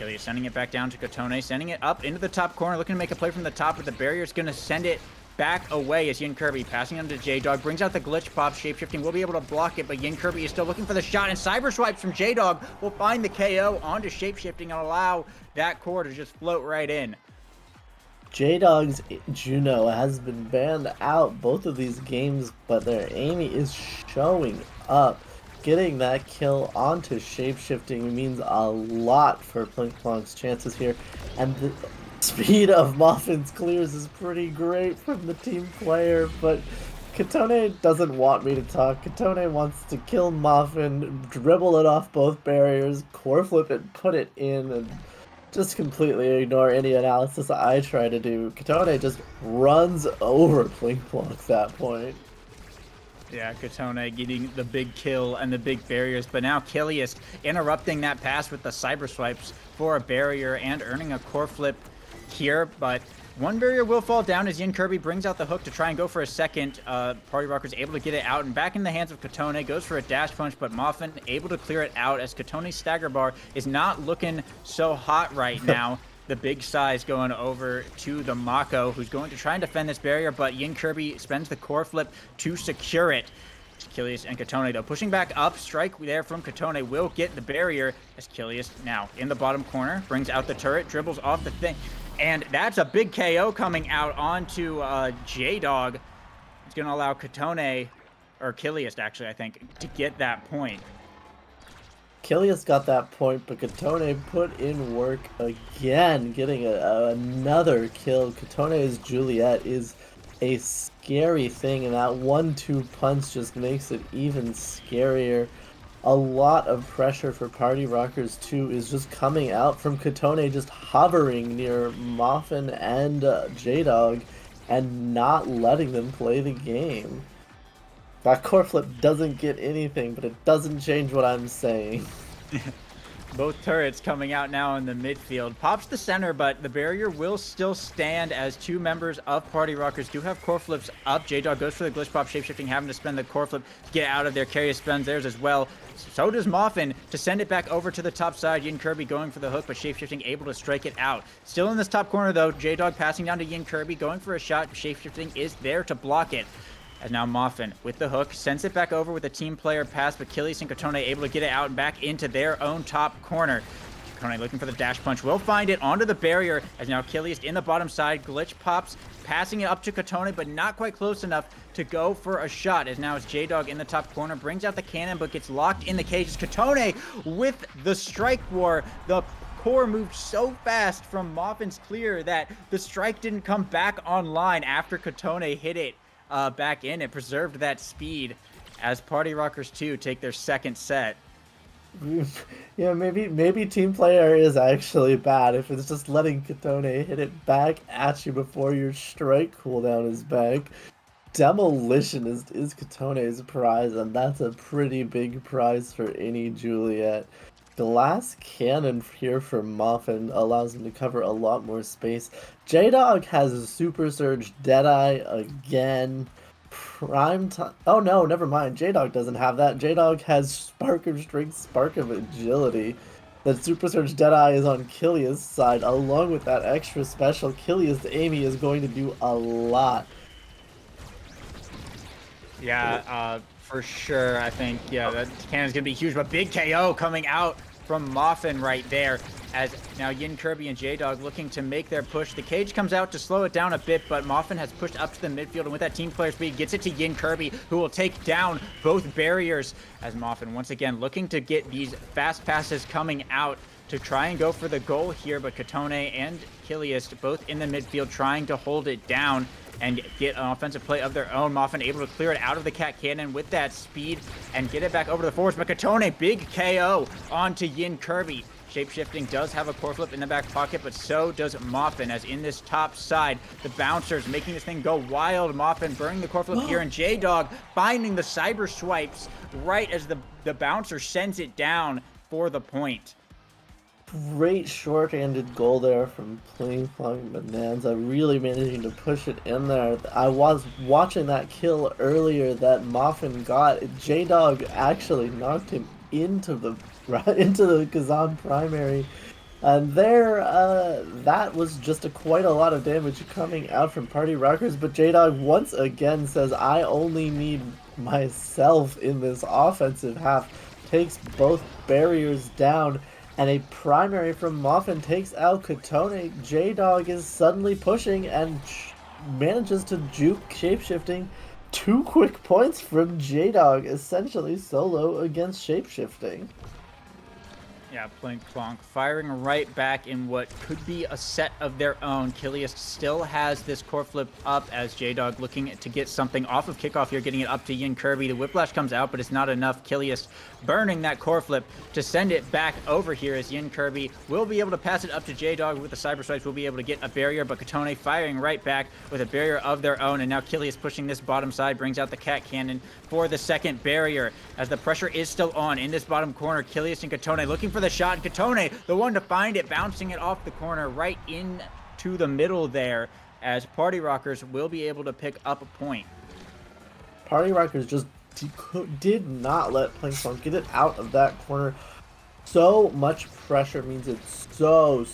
Achilles sending it back down to Kotone, sending it up into the top corner, looking to make a play from the top, but the barrier is going to send it back away as Yin Kirby passing on to J-Dog, brings out the glitch pop, shapeshifting, will be able to block it, but Yin Kirby is still looking for the shot, and cyber swipes from J-Dog will find the KO onto shapeshifting and allow that core to just float right in. J-Dog's Juno has been banned out both of these games, but their Amy is showing up. Getting that kill onto shapeshifting means a lot for Plink Plonk's chances here, and the speed of Muffin's clears is pretty great from the team player, but Kotone doesn't want me to talk. Kotone wants to kill Muffin, dribble it off both barriers, core flip it, put it in, and just completely ignore any analysis I try to do. Kotone just runs over Plink Plonk at that point. Yeah, Kotone getting the big kill and the big barriers, but now Kilius interrupting that pass with the cyber swipes for a barrier and earning a core flip here, but one barrier will fall down as Yin Kirby brings out the hook to try and go for a second. Party Rocker's able to get it out and back in the hands of Kotone, goes for a dash punch, but Muffin able to clear it out as Kotone's stagger bar is not looking so hot right now. The big size going over to the Mako, who's going to try and defend this barrier, but Yin Kirby spends the core flip to secure it. Kilius and Kotone, though, pushing back up. Strike there from Kotone will get the barrier as Kilius now in the bottom corner, brings out the turret, dribbles off the thing, and that's a big KO coming out onto J-Dog. It's going to allow Kotone, or Kilius actually, I think, to get that point. Kilius got that point, but Kotone put in work again, getting another kill. Kotone's Juliet is a scary thing, and that 1-2 punch just makes it even scarier. A lot of pressure for Party Rockers 2 is just coming out from Kotone just hovering near Muffin and J-Dog and not letting them play the game. That core flip doesn't get anything, but it doesn't change what I'm saying. Both turrets coming out now in the midfield. Pops the center, but the barrier will still stand as two members of Party Rockers do have core flips up. J-Dog goes for the glitch pop, shapeshifting, having to spend the core flip to get out of there. Carrier spends theirs as well. So does Muffin to send it back over to the top side. Yin Kirby going for the hook, but shapeshifting able to strike it out. Still in this top corner though, J-Dog passing down to Yin Kirby, going for a shot. Shapeshifting is there to block it. As now Muffin with the hook sends it back over with a team player pass, but Kilius and Kotone able to get it out and back into their own top corner. Kotone looking for the dash punch, will find it onto the barrier as now Kilius in the bottom side, glitch pops, passing it up to Kotone, but not quite close enough to go for a shot. As now as J-Dog in the top corner brings out the cannon, but gets locked in the cage. As Kotone with the strike war, the core moved so fast from Muffin's clear that the strike didn't come back online after Kotone hit it back in. It preserved that speed as Party Rockers 2 take their second set. Yeah, maybe team player is actually bad if it's just letting Kotone hit it back at you before your strike cooldown is back. Demolition is Kotone's prize, and that's a pretty big prize for any Juliet. Glass cannon here for Muffin allows him to cover a lot more space. J-Dog has a Super Surge Deadeye again. Prime time. Oh no, never mind. J-Dog doesn't have that. J-Dog has Spark of Strength, Spark of Agility. The Super Surge Deadeye is on Kilius' side. Along with that extra special, Kilius Amy is going to do a lot. Yeah, for sure. I think, yeah, that cannon's going to be huge, but big KO coming out from Muffin right there as now Yin Kirby and J-Dog looking to make their push. The cage comes out to slow it down a bit, but Muffin has pushed up to the midfield, and with that team player speed, gets it to Yin Kirby, who will take down both barriers as Muffin once again looking to get these fast passes coming out to try and go for the goal here, but Kotone and Kilius both in the midfield trying to hold it down and get an offensive play of their own. Muffin able to clear it out of the cat cannon with that speed and get it back over the forwards, but Kotone, big KO onto Yin Kirby. Shapeshifting does have a core flip in the back pocket, but so does Muffin, as in this top side, the bouncers making this thing go wild. Muffin burning the core flip here, and J-Dog finding the cyber swipes right as the bouncer sends it down for the point. Great short-handed goal there from Plink Plonk Bonanza, really managing to push it in there. I was watching that kill earlier that Muffin got. J-Dog actually knocked him into the Kazan primary, And there, that was just quite a lot of damage coming out from Party Rockers, but J-Dog once again says, I only need myself in this offensive half, takes both barriers down, and a primary from Muffin takes out Katone. J-Dog is suddenly pushing and manages to juke shapeshifting. 2 quick points from J-Dog, essentially solo against shapeshifting. Yeah, Plink Plonk firing right back in what could be a set of their own. Kilius still has this core flip up as J-Dog looking to get something off of kickoff here, getting it up to Yin Kirby. The Whiplash comes out, but it's not enough. Kilius burning that core flip to send it back over here as Yin Kirby will be able to pass it up to J-Dog with the Cyber Stripes. Will be able to get a barrier, but Katone firing right back with a barrier of their own. And now Kilius pushing this bottom side, brings out the Cat Cannon for the second barrier as the pressure is still on in this bottom corner. Kilius and Katone looking for the shot. Katone, the one to find it, bouncing it off the corner right into the middle there as Party Rockers will be able to pick up a point. Party Rockers just did not let Plink Plonk get it out of that corner. So much pressure means it's so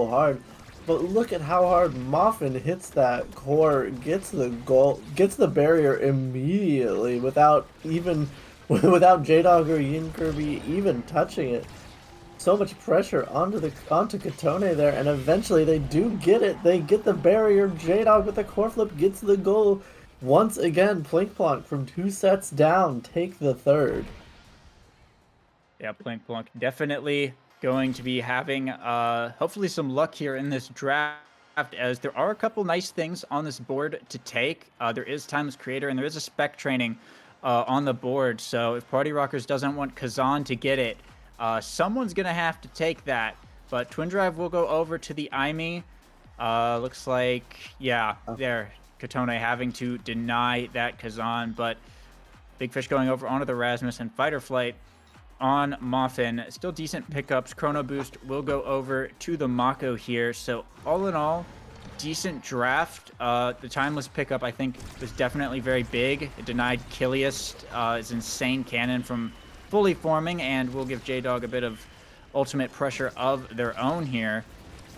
hard. But look at how hard Muffin hits that core, gets the goal, gets the barrier immediately without without J-Dog or Yin Kirby even touching it. So much pressure onto Katone there, and eventually they do get it. They get the barrier. J-Dog with the core flip gets the goal. Once again, Plink Plonk from 2 sets down take the third. Yeah, Plink Plonk definitely going to be having hopefully some luck here in this draft, as there are a couple nice things on this board to take. There is Timeless Creator and there is a spec training on the board. So if Party Rockers doesn't want Kazan to get it, someone's going to have to take that. But Twin Drive will go over to the Aimi. Looks like, yeah, there. Katone having to deny that Kazan. But Big Fish going over onto the Rasmus and Fighter Flight on Muffin. Still decent pickups. Chrono Boost will go over to the Mako here. So all in all, decent draft. The Timeless pickup, I think, was definitely very big. It denied Kilius, his insane cannon from fully forming, and will give J-Dog a bit of ultimate pressure of their own here.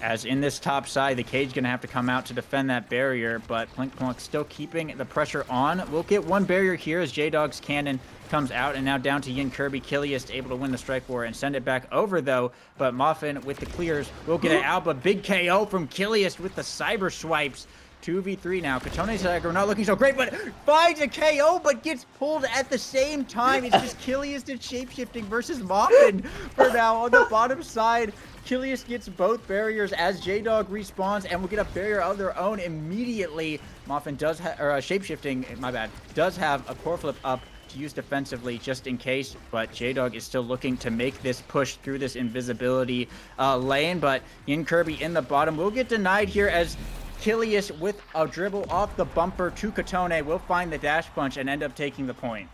As in this top side, the Cage going to have to come out to defend that barrier, but Plink Plonk still keeping the pressure on. We'll get one barrier here as J-Dog's cannon comes out, and now down to Yin Kirby. Kilius able to win the strike war and send it back over, though. But Muffin with the clears will get it out, but big KO from Kilius with the cyber swipes. 2v3 now. Katone's aggro not looking so great, but finds a KO, but gets pulled at the same time. It's just Kilius and shapeshifting versus Muffin for now on the bottom side. Kilius gets both barriers as J-Dog respawns and will get a barrier of their own immediately. Muffin does have, or shapeshifting, my bad, does have a core flip up to use defensively just in case, but J-Dog is still looking to make this push through this invisibility lane, but Yin Kirby in the bottom will get denied here as Kilius with a dribble off the bumper to Katone will find the dash punch and end up taking the point.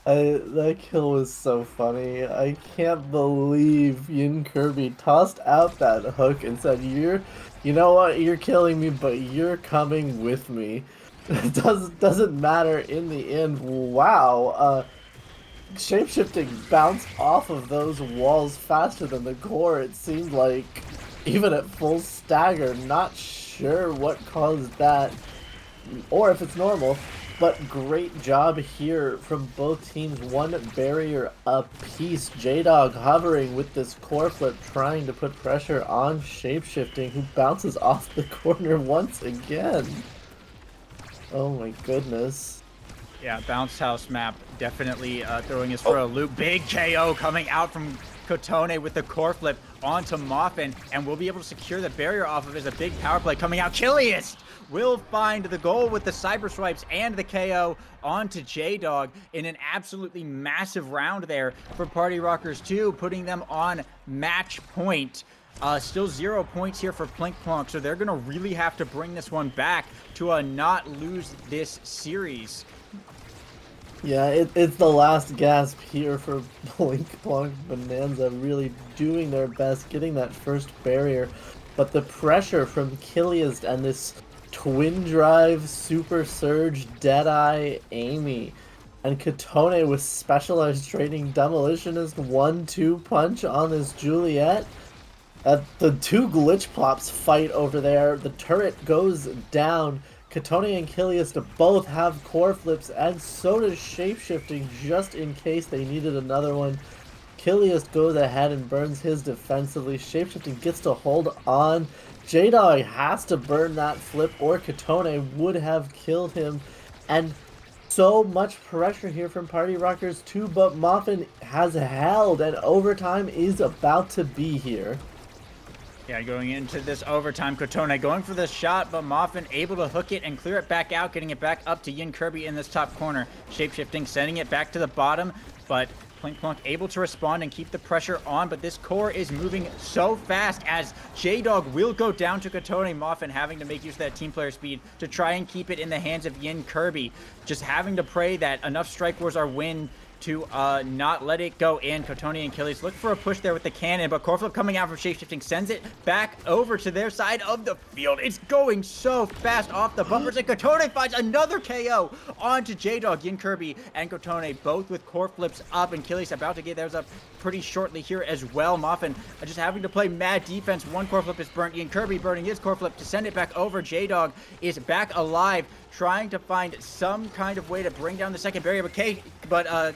That kill was so funny. I can't believe Yin Kirby tossed out that hook and said, you know what, you're killing me, but you're coming with me. It doesn't matter in the end. Wow. Shapeshifting bounced off of those walls faster than the core, it seemed like, even at full stagger. Not sure what caused that, or if it's normal. But great job here from both teams. One barrier apiece. J-Dog hovering with this core flip, trying to put pressure on Shapeshifting, who bounces off the corner once again. Oh my goodness. Yeah, bounce house map definitely throwing us for a loop. Big KO coming out from Katone with the core flip onto Muffin, and we'll be able to secure the barrier off of it as a big power play coming out. Kilius will find the goal with the cyber swipes and the KO onto J-Dog in an absolutely massive round there for Party Rockers 2, putting them on match point. Still 0 points here for Plink Plonk, so they're going to really have to bring this one back to not lose this series. Yeah, it's the last gasp here for Plink Plonk Bonanza, really doing their best, getting that first barrier. But the pressure from Kilius and this Twin Drive, Super Surge, Deadeye, Amy, and Katone with Specialized Training Demolitionist 1-2 punch on this Juliet. The two glitch plops fight over there. The turret goes down. Katone and Kilius to both have core flips, and so does shapeshifting, just in case they needed another one. Kilius goes ahead and burns his defensively. Shapeshifting gets to hold on. J-Dog has to burn that flip, or Katone would have killed him. And so much pressure here from Party Rockers too, but Muffin has held, and overtime is about to be here. Yeah, going into this overtime, Kotone going for the shot, but Moffin able to hook it and clear it back out, getting it back up to Yin Kirby in this top corner. Shapeshifting, sending it back to the bottom, but Plink Plunk able to respond and keep the pressure on, but this core is moving so fast as J-Dog will go down to Kotone. Moffin having to make use of that team player speed to try and keep it in the hands of Yin Kirby. Just having to pray that enough Strike Wars are win to not let it go in. Kotone and Kilius look for a push there with the cannon, but Coreflip coming out from Shapeshifting sends it back over to their side of the field. It's going so fast off the bumpers, and Kotone finds another KO onto J-Dog. Yin Kirby and Kotone both with Coreflips up, and Kilius about to get theirs up pretty shortly here as well. Muffin just having to play mad defense. One Coreflip is burnt. Yin Kirby burning his Coreflip to send it back over. J-Dog is back alive, trying to find some kind of way to bring down the second barrier, but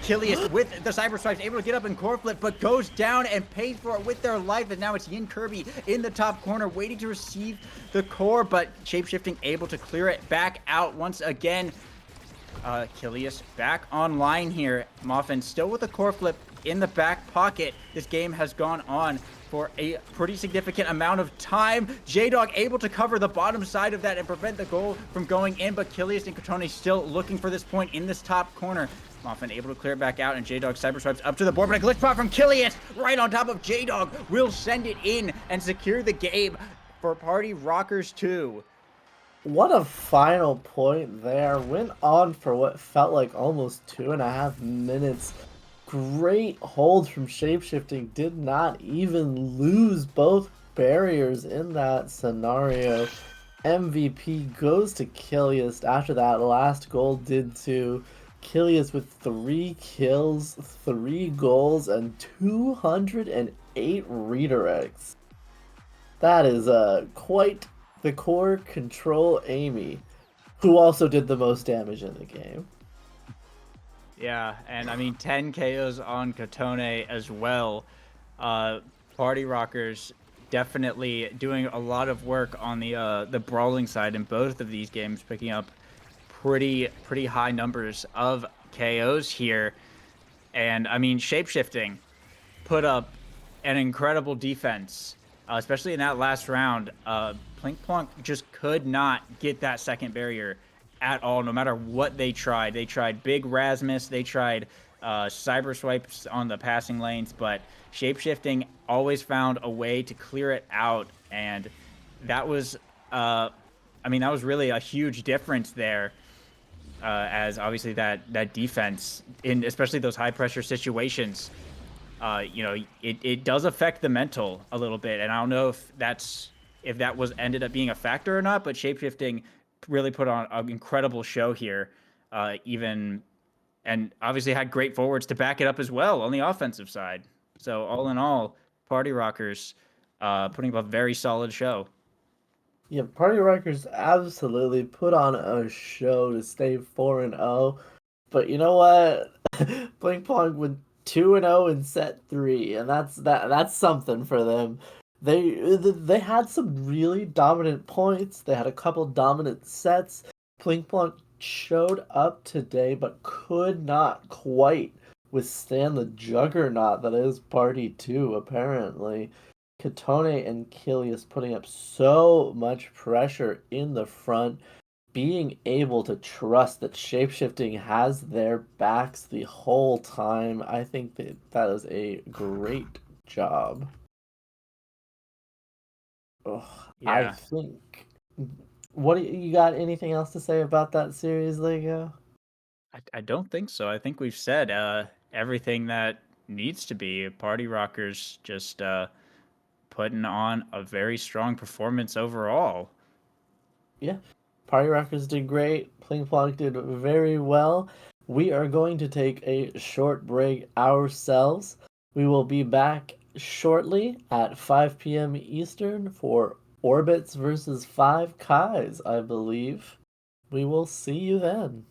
Kilius with the Cyber Stripes able to get up in core flip, but goes down and pays for it with their life. And now it's Yin Kirby in the top corner waiting to receive the core, but Shapeshifting able to clear it back out once again. Kilius back online here. Muffin still with the core flip in the back pocket. This game has gone on for a pretty significant amount of time. J-Dog able to cover the bottom side of that and prevent the goal from going in, but Kilius and Kotone still looking for this point in this top corner. Muffin able to clear it back out, and J-Dog Cyber Swipes up to the board, but a glitch pop from Kilius right on top of J-Dog will send it in and secure the game for Party Rockers 2. What a final point there. Went on for what felt like almost 2.5 minutes. Great hold from Shapeshifting. Did not even lose both barriers in that scenario. MVP goes to Kilius after that last goal did too. Kilius with 3 kills, 3 goals, and 208 redirects. That is quite the core control Amy, who also did the most damage in the game. Yeah, and I mean 10 KOs on Kotone as well. Party Rockers definitely doing a lot of work on the brawling side in both of these games, picking up pretty high numbers of KOs here. And I mean, Shapeshifting put up an incredible defense, especially in that last round. Plink Plonk just could not get that second barrier at all, no matter what they tried. They tried big Rasmus, they tried cyber swipes on the passing lanes, but Shapeshifting always found a way to clear it out, and that was, I mean, that was really a huge difference there. As obviously that defense, in especially those high pressure situations, you know, it does affect the mental a little bit, and I don't know if that was ended up being a factor or not, but Shapeshifting really put on an incredible show here, even, and obviously had great forwards to back it up as well on the offensive side. So all in all, Party Rockers putting up a very solid show. Yeah, Party Rockers absolutely put on a show to stay 4-0. But you know what? Blink Plonk went 2-0 in set 3, and that's something for them. They had some really dominant points. They had a couple dominant sets. Blink Plonk showed up today, but could not quite withstand the juggernaut that is Party 2, apparently. Katone and Kilius putting up so much pressure in the front, being able to trust that Shapeshifting has their backs the whole time. I think that is a great job. I Yeah, think. What do you got? Anything else to say about that series, Lego? I don't think so. I think we've said everything that needs to be. Party Rockers just putting on a very strong performance overall. Yeah, Party Rockers did great. Pling Plonk did very well. We are going to take a short break ourselves. We will be back shortly at 5 p.m. Eastern for Orbits versus 5 Kais, I believe. We will see you then.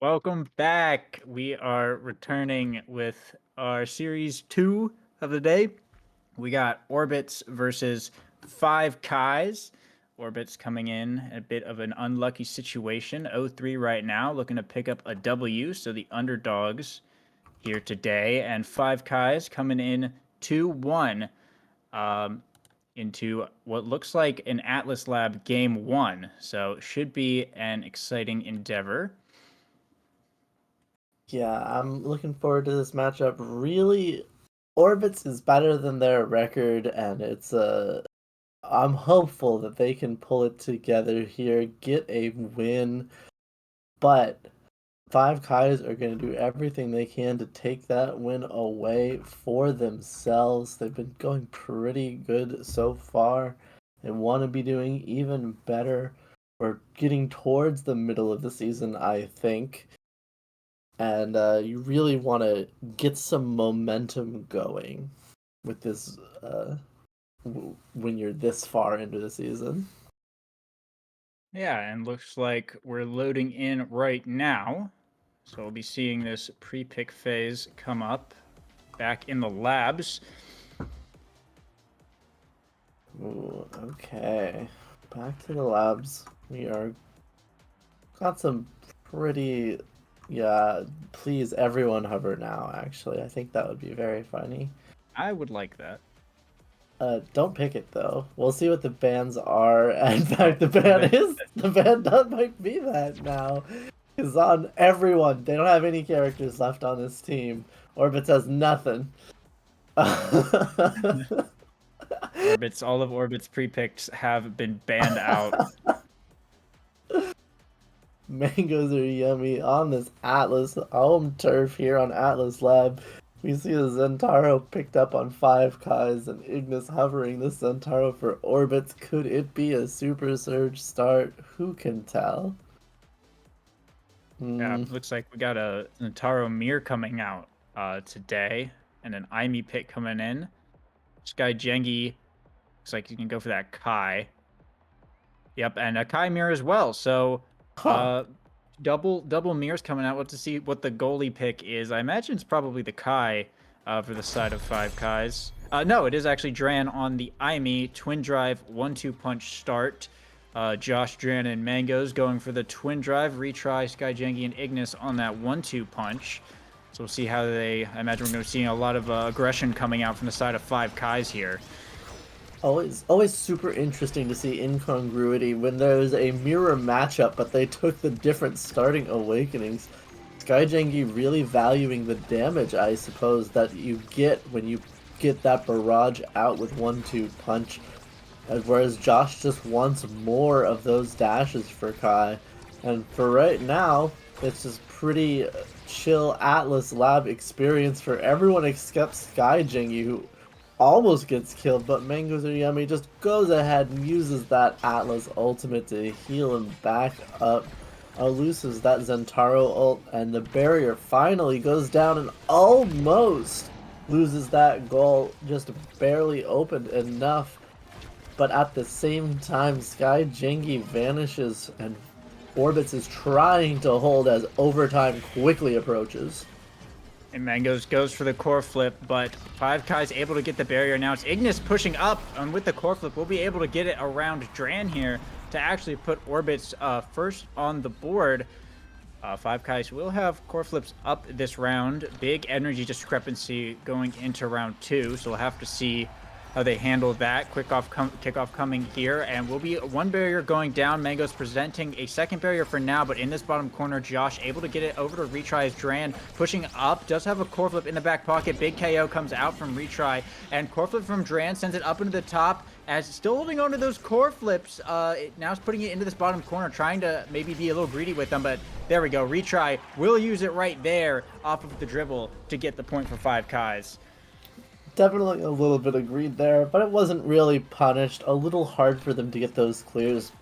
Welcome back. We are returning with our series 2 of the day. We got Orbits versus 5 Kais. Orbits coming in a bit of an unlucky situation. 0-3 right now, looking to pick up a W. So the underdogs here today. And 5Kais coming in 2-1 into what looks like an Atlas Lab game 1. So should be an exciting endeavor. Yeah, I'm looking forward to this matchup. Really, Orbits is better than their record, and I'm hopeful that they can pull it together here, get a win. But 5 Kais are going to do everything they can to take that win away for themselves. They've been going pretty good so far. They want to be doing even better. We're getting towards the middle of the season, I think. And you really want to get some momentum going with this when you're this far into the season. Yeah, and looks like we're loading in right now. So we'll be seeing this pre-pick phase come up back in the labs. Ooh, okay. Back to the labs. We are got some pretty yeah, please everyone hover now, actually. I think that would be very funny. I would like that. Don't pick it though. We'll see what the bans are. In Oh, fact, the ban does might be that now. Is on everyone. They don't have any characters left on this team. Orbits has nothing. Orbits, all of Orbit's pre-picks have been banned out. Mangoes are yummy on this Atlas home turf here on Atlas Lab. We see the Zentaro picked up on 5 Kais and Ignis hovering the Zentaro for orbits. Could it be a Super Surge start? Who can tell? Yeah, looks like we got a Notaro Mir coming out today, and an Aimi pick coming in. Sky Jengi looks like you can go for that Kai. Yep, and a Kai Mir as well. So Huh. double mirrors coming out. We'll have to see what the goalie pick is. I imagine it's probably the Kai for the side of 5 Kais. No, it is actually Dran on the Aimi twin drive 1-2 punch start. Josh, Dran, and Mangoes going for the twin drive. Retry Sky Jengi and Ignis on that 1-2 punch. So we'll see how they. I imagine we're going to see a lot of aggression coming out from the side of 5 Kais here. Always super interesting to see incongruity when there's a mirror matchup, but they took the different starting awakenings. Skyjengi really valuing the damage, I suppose, that you get when you get that barrage out with 1-2 punch. Whereas Josh just wants more of those dashes for Kai. And for right now, it's just pretty chill Atlas Lab experience for everyone except Skyjengi, who almost gets killed, but Mangoes Are Yummy just goes ahead and uses that Atlas ultimate to heal him back up. Loses that Zentaro ult, and the barrier finally goes down and almost loses that goal, just barely opened enough. But at the same time, Sky Jengi vanishes, and Orbits is trying to hold as overtime quickly approaches. And Mangoes goes for the core flip, but 5Kai's able to get the barrier. Now it's Ignis pushing up, and with the core flip, we'll be able to get it around Dran here to actually put Orbits first on the board. 5Kais will have core flips up this round. Big energy discrepancy going into round 2, so we'll have to see how they handle that. Kickoff coming here, and will be one barrier going down. Mango's presenting a second barrier for now, but in this bottom corner, Josh able to get it over to retry as Dran pushing up. Does have a core flip in the back pocket. Big KO comes out from retry, and core flip from Dran sends it up into the top. As still holding on to those core flips, now it's putting it into this bottom corner, trying to maybe be a little greedy with them, but there we go. Retry will use it right there off of the dribble to get the point for 5Kais. Definitely a little bit agreed there, but it wasn't really punished. A little hard for them to get those clears,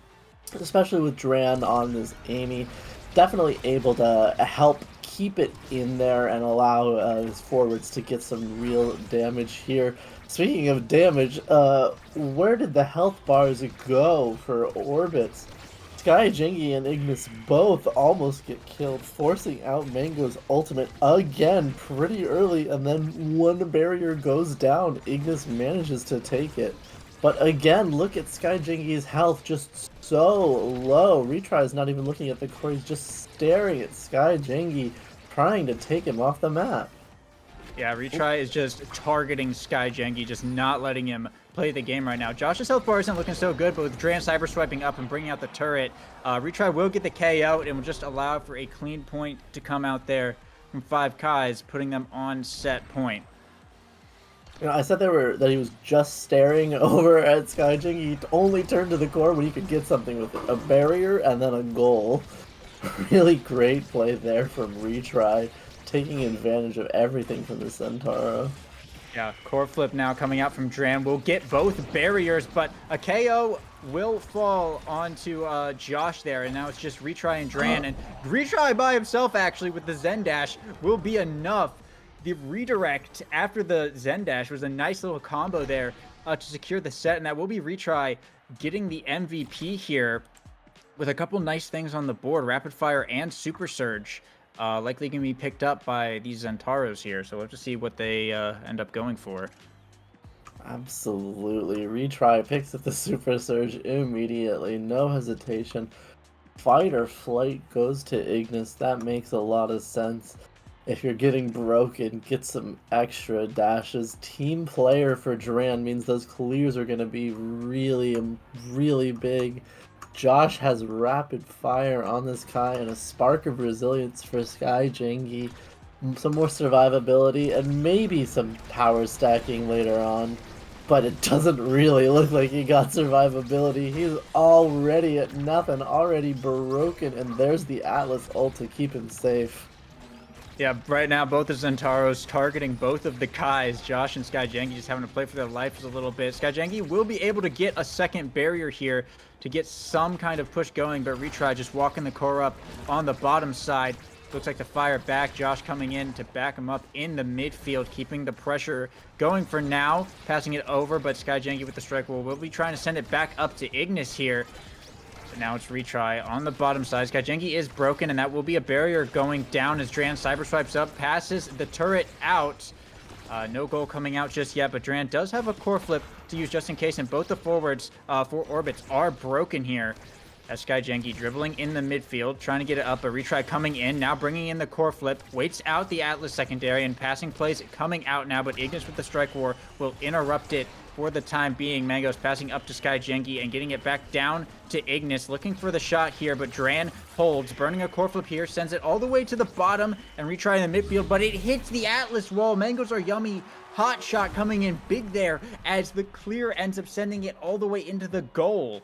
especially with Dran on this Amy. Definitely able to help keep it in there and allow his forwards to get some real damage here. Speaking of damage, where did the health bars go for Orbits? Sky Jingy and Ignis both almost get killed, forcing out Mango's ultimate again pretty early, and then one barrier goes down. Ignis manages to take it. But again, look at Sky Jingy's health, just so low. Retry is not even looking at the core, he's just staring at Sky Jingy, trying to take him off the map. Yeah, Retry is just targeting Sky Jengi, just not letting him play the game right now. Josh's health bar isn't looking so good, but with Dran cyber swiping up and bringing out the turret, Retry will get the KO and will just allow for a clean point to come out there from 5Kais, putting them on set point. You know, I said that he was just staring over at Sky Jingy. He only turned to the core when he could get something with it. A barrier and then a goal. Really great play there from Retry, taking advantage of everything from the Centauro. Yeah, core flip now coming out from Dran. We'll get both barriers, but a KO will fall onto Josh there, and now it's just Retry and Dran. And Retry by himself, actually, with the Zen Dash, will be enough. The redirect after the Zen Dash was a nice little combo there to secure the set, and that will be Retry getting the MVP here with a couple nice things on the board, Rapid Fire and Super Surge. Likely going to be picked up by these Zentauros here, so we'll have to see what they end up going for. Absolutely. Retry picks up the Super Surge immediately, no hesitation. Fight or flight goes to Ignis. That makes a lot of sense. If you're getting broken, get some extra dashes. Team player for Dran means those clears are going to be really, really big. Josh has rapid fire on this Kai and a spark of resilience for Sky Jingy. Some more survivability and maybe some power stacking later on. But it doesn't really look like he got survivability. He's already at nothing, already broken, and there's the Atlas ult to keep him safe. Yeah, right now both the Zentauros targeting both of the Kais. Josh and Sky Jengi just having to play for their lives a little bit. Sky Jengi will be able to get a second barrier here to get some kind of push going, but Retry just walking the core up on the bottom side. Looks like the fire back. Josh coming in to back him up in the midfield, keeping the pressure going for now. Passing it over, but Sky Jengi with the strike will be trying to send it back up to Ignis here. But now it's Retry on the bottom side. Sky Jengi is broken, and that will be a barrier going down as Dran cyber swipes up, passes the turret out. No goal coming out just yet, but Dran does have a core flip to use just in case, and both the forwards for orbits are broken here. As Sky Jengi dribbling in the midfield, trying to get it up, but Retry coming in, now bringing in the core flip, waits out the Atlas secondary, and passing plays coming out now, but Ignis with the strike war will interrupt it for the time being. Mango's passing up to Sky Jengi and getting it back down to Ignis, looking for the shot here, but Dran holds, burning a core flip here, sends it all the way to the bottom, and Retry in the midfield, but it hits the Atlas wall. Mangoes are yummy. Hot shot coming in big there as the clear ends up sending it all the way into the goal.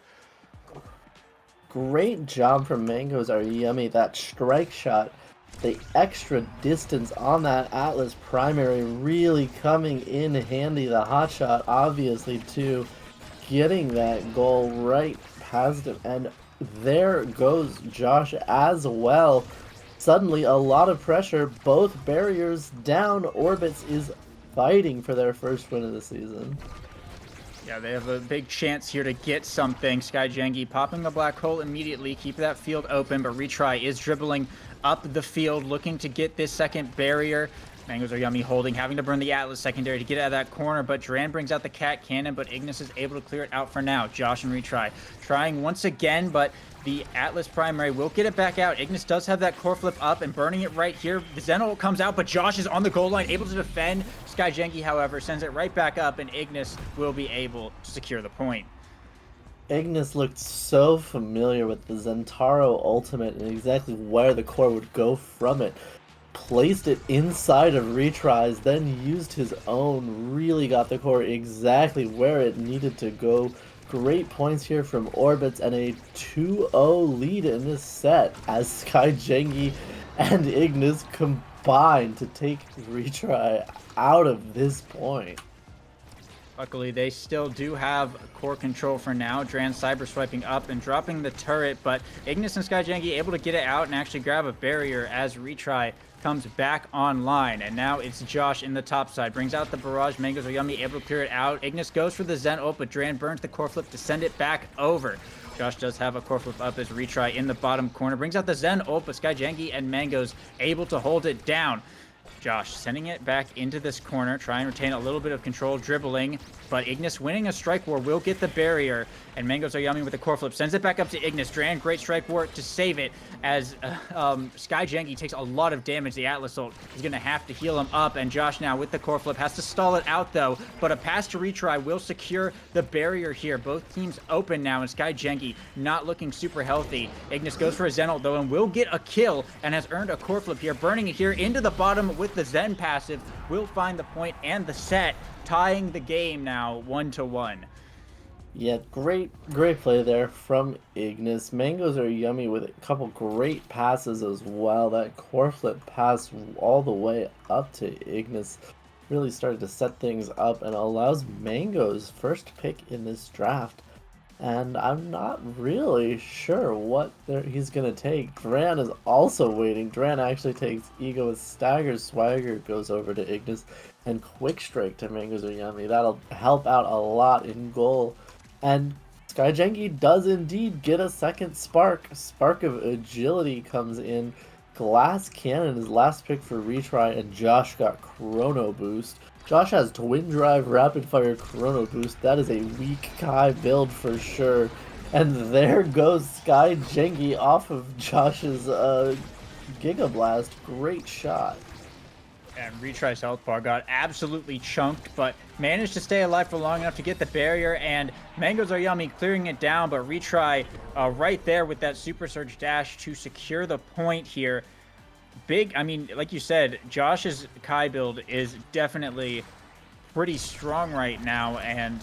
Great job from Mangoes are yummy. That strike shot, the extra distance on that Atlas primary really coming in handy. The hot shot, obviously, too, getting that goal right past him. And there goes Josh as well. Suddenly, a lot of pressure. Both barriers down. Orbits is fighting for their first win of the season. Yeah, they have a big chance here to get something. Sky Jengi popping the black hole immediately, keep that field open, but Retry is dribbling up the field, looking to get this second barrier. Mangoes are yummy holding, having to burn the Atlas secondary to get out of that corner, but Dran brings out the cat cannon, but Ignis is able to clear it out for now. Josh and Retry trying once again, but the Atlas primary will get it back out. Ignis does have that core flip up and burning it right here. The Zen comes out, but Josh is on the goal line, able to defend. Sky Jengi, however, sends it right back up, and Ignis will be able to secure the point. Ignis looked so familiar with the Zentaro ultimate and exactly where the core would go from it. Placed it inside of Retry's, then used his own, really got the core exactly where it needed to go. Great points here from Orbits and a 2-0 lead in this set as Sky Jengi and Ignis combine to take Retry out of this point. Luckily, they still do have core control for now. Dran cyber swiping up and dropping the turret, but Ignis and Sky Jengi able to get it out and actually grab a barrier as Retry comes back online. And now it's Josh in the top side. Brings out the barrage. Mangoes are yummy, able to clear it out. Ignis goes for the Zen ult, but Dran burns the core flip to send it back over. Josh does have a core flip up as retry in the bottom corner. Brings out the Zen ult, but Sky Jengi and Mango's able to hold it down. Josh sending it back into this corner, try and retain a little bit of control, dribbling, but Ignis winning a strike war will get the barrier, and Mangoes are yummy with the core flip, sends it back up to Ignis. Dran, great strike war to save it, as Sky Jengi takes a lot of damage. The Atlas ult is going to have to heal him up, and Josh now with the core flip has to stall it out though, but a pass to retry will secure the barrier here. Both teams open now, and Sky Jengi not looking super healthy. Ignis goes for a Zen ult though, and will get a kill, and has earned a core flip here, burning it here into the bottom with the Zen passive, will find the point and the set, tying the game now 1-1. Yeah, great play there from Ignis. Mangoes are yummy with a couple great passes as well. That core flip pass all the way up to Ignis really started to set things up and allows Mango's first pick in this draft. And I'm not really sure what he's going to take. Dran is also waiting. Dran actually takes Ego with Stagger. Swagger goes over to Ignis. And Quick Strike to Mangoes are yummy. That'll help out a lot in goal. And Sky Jengi does indeed get a second spark. Spark of Agility comes in. Glass Cannon is last pick for retry. And Josh got Chrono Boost. Josh has Twin Drive, Rapid Fire, Chrono Boost. That is a weak Kai build for sure. And there goes Sky Jengi off of Josh's Giga Blast. Great shot. And retry's health bar got absolutely chunked, but managed to stay alive for long enough to get the barrier, and Mangoes are yummy clearing it down, but retry right there with that Super Surge dash to secure the point here. Big, I mean, like you said, Josh's Kai build is definitely pretty strong right now, and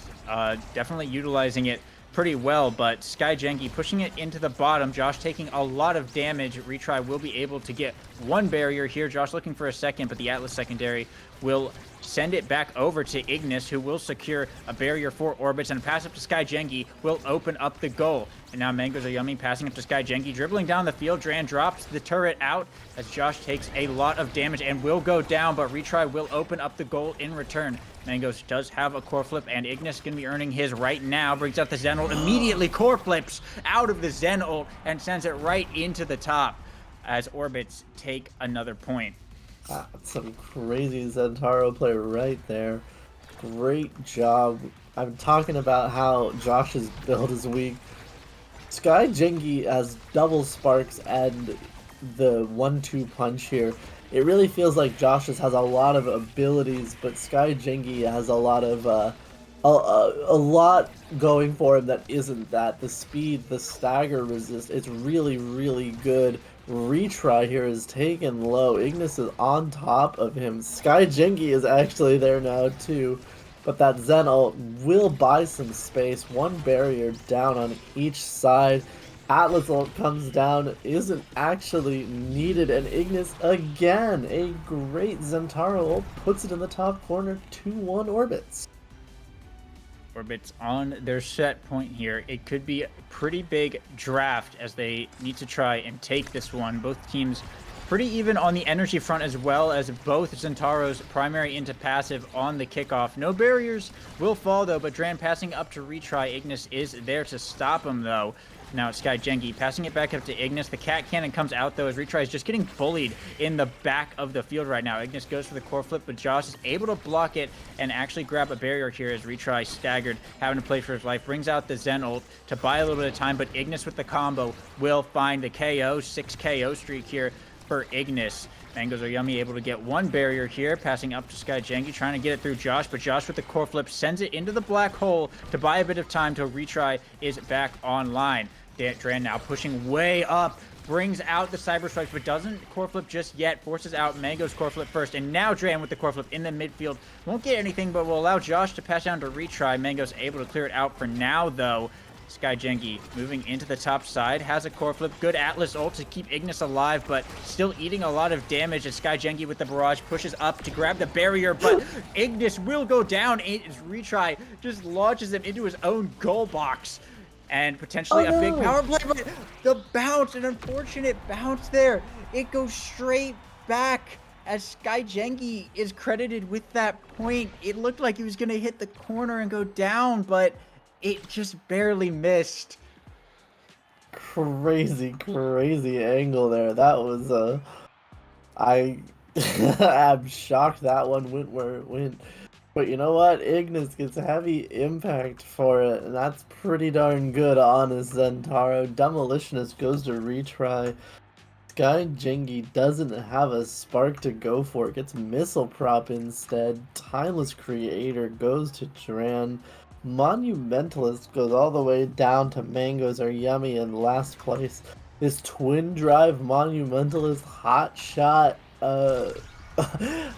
definitely utilizing it pretty well, but Sky Jengi pushing it into the bottom. Josh taking a lot of damage. Retry will be able to get one barrier here. Josh looking for a second, but the Atlas secondary will send it back over to Ignis, who will secure a barrier for Orbits, and a pass up to Sky Jengi will open up the goal. And now Mangoes are yummy, passing up to Sky Jengi, dribbling down the field. Dran drops the turret out as Josh takes a lot of damage and will go down, but retry will open up the goal in return. Mangoes does have a core flip, and Ignis going to be earning his right now. Brings out the Zen ult, immediately core flips out of the Zen ult and sends it right into the top as Orbits take another point. Some crazy Zentaro play right there. Great job. I'm talking about how Josh's build is weak. Sky Jengi has double sparks and the 1-2 punch here. It really feels like Josh's has a lot of abilities, but Sky Jengi has a lot of a lot going for him that isn't that. The speed, the stagger resist, it's really, really good. Retry here is taken low. Ignis is on top of him. Sky Jengi is actually there now too. But that Zen ult will buy some space. One barrier down on each side. Atlas ult comes down, isn't actually needed, and Ignis again, a great Zentaro ult, puts it in the top corner, 2-1 Orbits. Orbits on their set point here. It could be a pretty big draft as they need to try and take this one. Both teams pretty even on the energy front, as well as both Zentaro's primary into passive on the kickoff. No barriers will fall though, but Dran passing up to retry. Ignis is there to stop him though. Now it's Sky Jengi passing it back up to Ignis. The cat cannon comes out though as retry is just getting bullied in the back of the field right now. Ignis goes for the core flip, but Josh is able to block it and actually grab a barrier here as retry staggered, having to play for his life. Brings out the Zen ult to buy a little bit of time, but Ignis with the combo will find the KO. 6 KO streak here for Ignis. Mangoes are yummy, able to get one barrier here, passing up to Sky Jengi, trying to get it through Josh, but Josh with the core flip sends it into the black hole to buy a bit of time till retry is back online. Dran now pushing way up, brings out the cyber strikes, but doesn't core flip just yet, forces out Mango's core flip first, and now Dran with the core flip in the midfield won't get anything, but will allow Josh to pass down to retry. Mango's able to clear it out for now though. Sky Jengi moving into the top side, has a core flip, good Atlas ult to keep Ignis alive, but still eating a lot of damage as Sky Jengi with the barrage pushes up to grab the barrier, but Ignis will go down as retry just launches him into his own goal box. And potentially a big power play, but the bounce, an unfortunate bounce there. It goes straight back as Sky Jengi is credited with that point. It looked like he was going to hit the corner and go down, but it just barely missed. Crazy, crazy angle there. That was I am shocked that one went where it went. But you know what? Ignis gets a heavy impact for it, and that's pretty darn good on his Zentaro. Demolitionist goes to retry. Sky Jengi doesn't have a spark to go for. It gets Missile Prop instead. Timeless Creator goes to Dran. Monumentalist goes all the way down to Mangoes Are Yummy in last place. This Twin Drive Monumentalist hot shot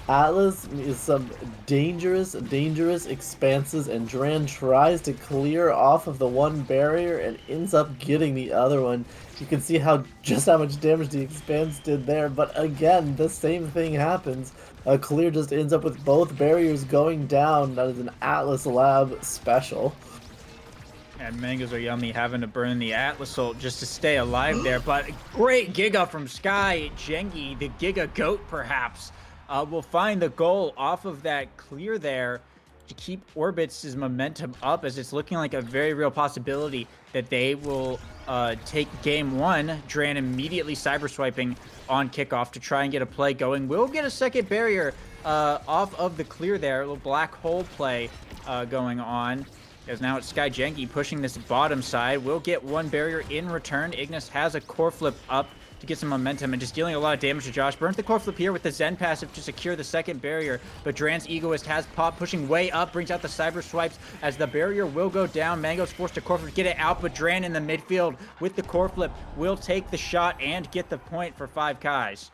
Atlas is some dangerous expanses, and Dran tries to clear off of the one barrier and ends up getting the other one. You can see just how much damage the expanse did there, but again, the same thing happens. Clear just ends up with both barriers going down. That is an Atlas Lab special. And Mangoes Are Yummy having to burn the Atlas ult just to stay alive there. But great Giga from Sky Jengi, the Giga Goat perhaps, will find the goal off of that clear there to keep Orbits' momentum up, as it's looking like a very real possibility that they will take game one. Dran immediately cyber swiping on kickoff to try and get a play going. We'll get a second barrier off of the clear there, a little black hole play going on. As now it's Sky Jengi pushing this bottom side. We'll get one barrier in return. Ignis has a core flip up to get some momentum and just dealing a lot of damage to Josh. Burns the core flip here with the Zen passive to secure the second barrier, but Dran's Egoist has pop, pushing way up, brings out the cyber swipes as the barrier will go down. Mango's forced to core flip, get it out, but Dran in the midfield with the core flip will take the shot and get the point for 5Ks.